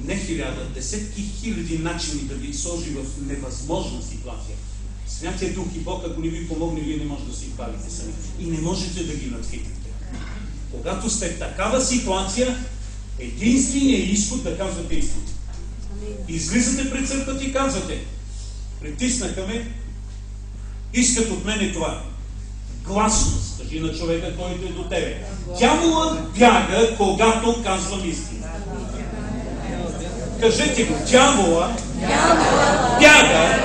не 1000, десетки хиляди начини да ви сложи в невъзможна ситуация, Святия Дух и Бог, ако не ви помогне, вие не можете да си хвалите сами. И не можете да ги надхитрите. Когато сте в такава ситуация, единственият изход да казвате истина. Излизате пред църквата и казвате: притиснаха ме, искат от мене това. Гласност, кажи на човека, който е до тебе. Дяволът бяга, когато казвам истина. Кажете го, дяволът бяга,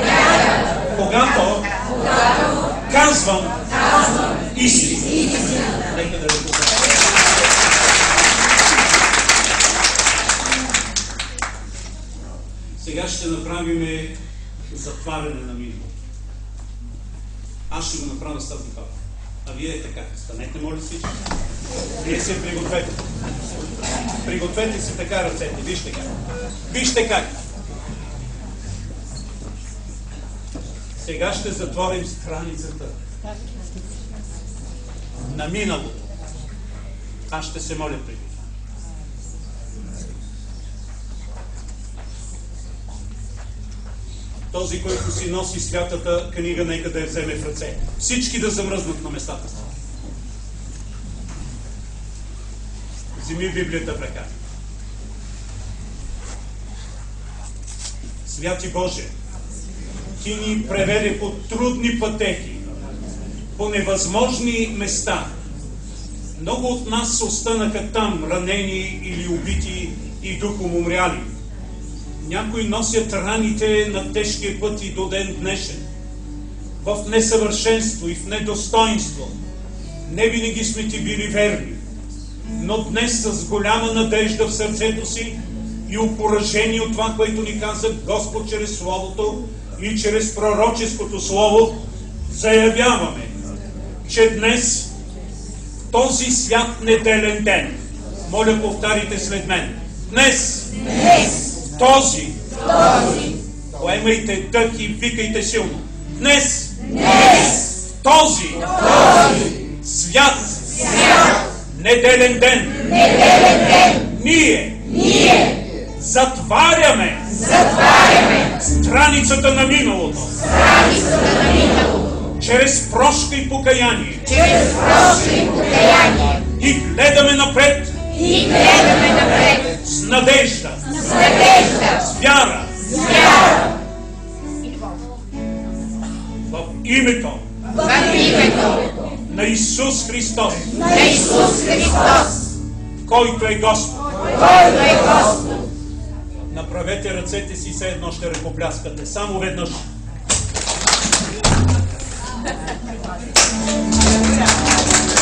когато казвам истина. Нека да рекомендам. Сега ще направим затваряне на миналото. Аз ще го направя с тази папа. А вие така. Станете, моля всички. Вие се пригответе. Пригответе се така ръцете. Вижте как. Вижте как. Сега ще затворим страницата на миналото. Аз ще се моля преди. Този, който си носи святата книга, нека да я вземе в ръце. Всички да замръзнат на местата си. Вземи Библията в ръка. Святи Боже, Ти ни преведе по трудни пътеки, по невъзможни места. Много от нас останаха там, ранени или убити и духом умряли. Някои носят раните на тежкия път и до ден днешен. В несъвършенство и в недостоинство. Не винаги сме Ти били верни. Но днес с голяма надежда в сърцето си и окуражени от това, което ни каза Господ чрез Словото и чрез пророческото Слово, заявяваме, че днес, в този свят неделен ден, моля повтарите след мен, днес, този, поемайте дъх и викайте силно. Днес, този, свят, неделен ден, ние затваряме страницата на миналото. Чрез прошка и покаяние. И гледаме напред. С надежда. С вяра. В името на Исус Христос. Който е Господ. Направете ръцете си, все едно ще ръкопляскате. Само веднъж.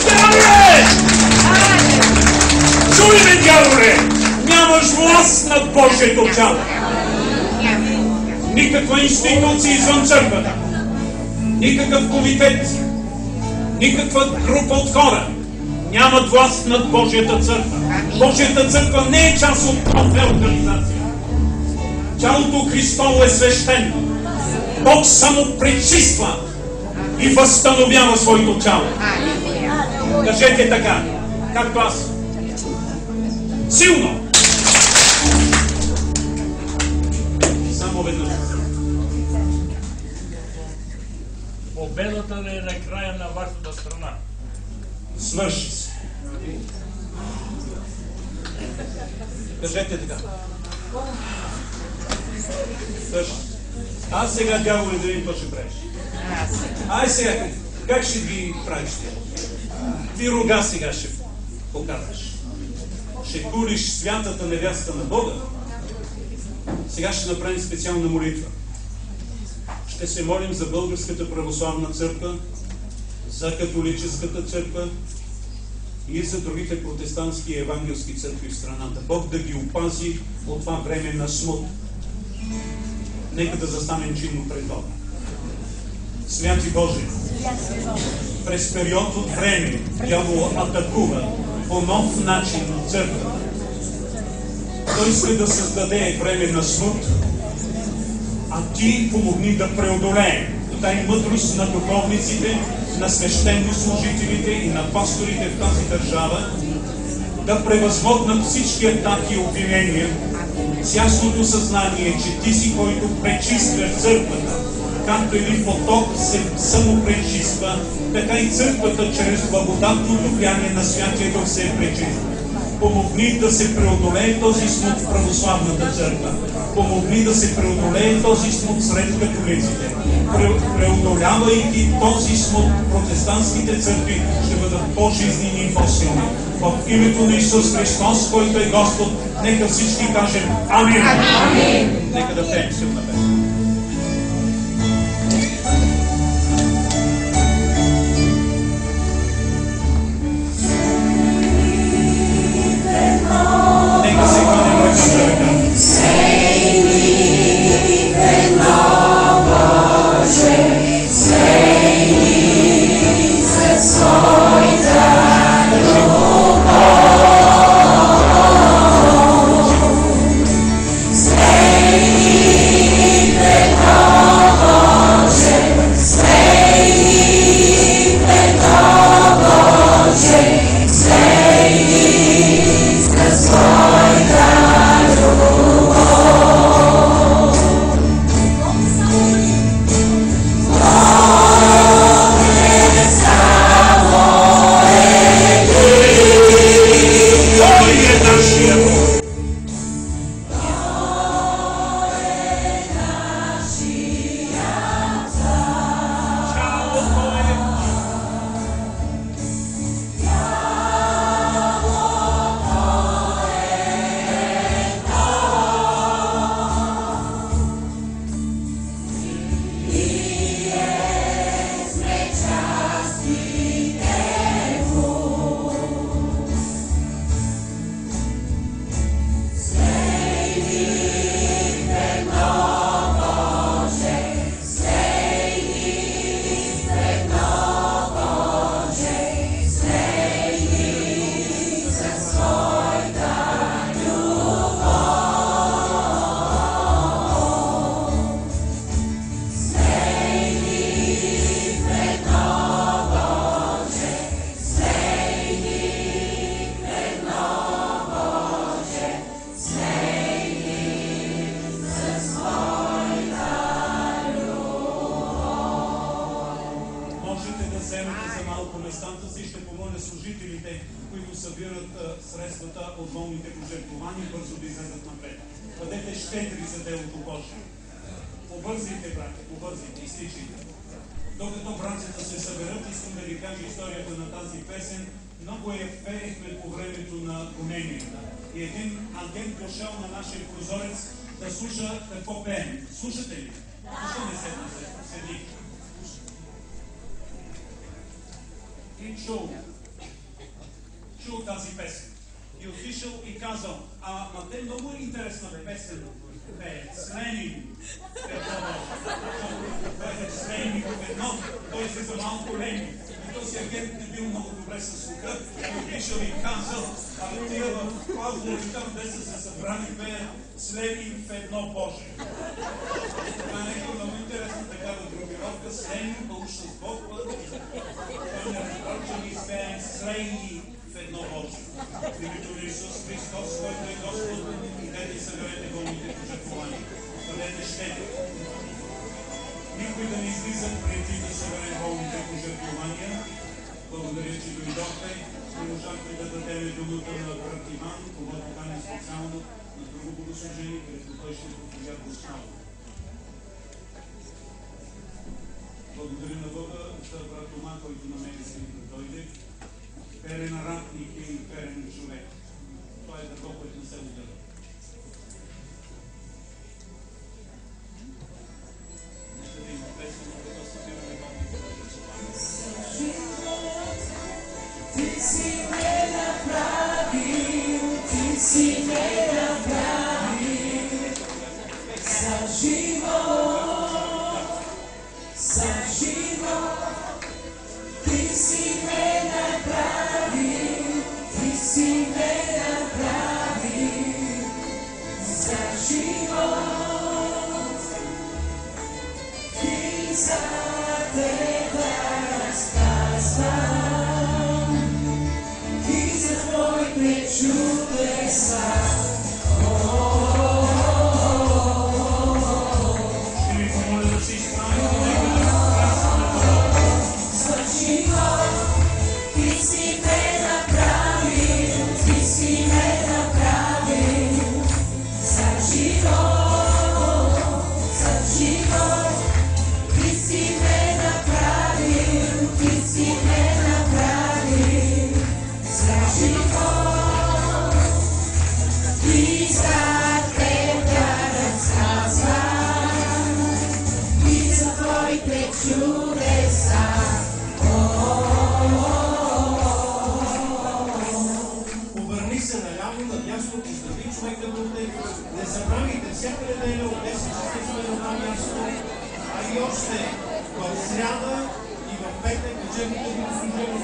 Дяволе! Чуй ме, дяволе! Нямаш власт над Божието тяло. Никаква институция извън църквата. Никакъв комитет. Никаква група от хора нямат власт над Божията църква. Божията църква не е част от това организация. Тялото Христово е свещено. Бог само пречиства и възстановява своето тяло. Кажете така, както аз. Силно! Само веднъж. Победата ли е на края на вашата страна? Свърши се. Кажете така. Свърши се. А сега, дяволе, да видим какво ще правиш. Ай сега, как ще ги правиш тя? Ти рога сега ще покажеш. Ще кулиш святата невяста на Бога. Сега ще направим специална молитва. Ще се молим за Българската православна църква, за католическата църква и за другите протестантски и евангелски църкви в страната. Бог да ги опази от това време на смут. Нека да застанем чинно пред Бога. Святи Боже, през период от време дявол атакува по нов начин църквата. Той иска да създаде време на смут, а Ти помогни да преодолеем тази мъдрост на духовниците, на свещенослужителите и на пасторите в тази държава, да превъзмогнат всички атаки и обвинения с ясното съзнание, че Ти си, който пречистваш църквата както един поток се самопречиства, така и църквата чрез благодатното влияние на Святия Дух се пречиства. Помогни да се преодолее този смут в православната църква. Помогни да се преодолее този смут сред католиците. Преодолявайки този смут, протестантските църкви ще бъдат по-жизнени и по-силни. В името на Исус Христос, който е Господ, нека всички кажем Амин! Амин! Нека да пеем силна песен. Нека се хванем ръка за ръка. Чул тази песен. И отишъл и казал, ама те много е интересна песен. Сленин. Сленин в едно, той се за малко Ленин. И този агент не бил много добре със слуха. И отишъл и казал, тия в Клазловика, де са се събрани пеят Сленин в едно Боже. Това е някаква много интересна такава групировка. Сленин, Бълша с Бог, той не разбрал, че ни спеем Сленин в едно Боже. В името на Исус Христос, който е Господ, идете и съберете болните пожертвования. Бъдете щедри. Никой да не излиза преди да събере болните пожертвования. Благодаря, че дойдохте. Не можахме да дадем думата на брат Иван, когато кане специално на друго богослужение, където той ще проповядва основа. Благодаря на Бога за брат Тома, който на мен иска да дойде. Верен ратник и верен човек. Това е такова, което не се удаля. Нека да има песен, но да събираме болните пожертвования. Ти си ме направил, ти си ме направил за живот, за живот. Ти си ме направил, ти си ме направил сме Къмнутев. Не забравяйте, всяка неделя от 10 часа сме на това място, а и още в сряда и в петък вечерните богослужения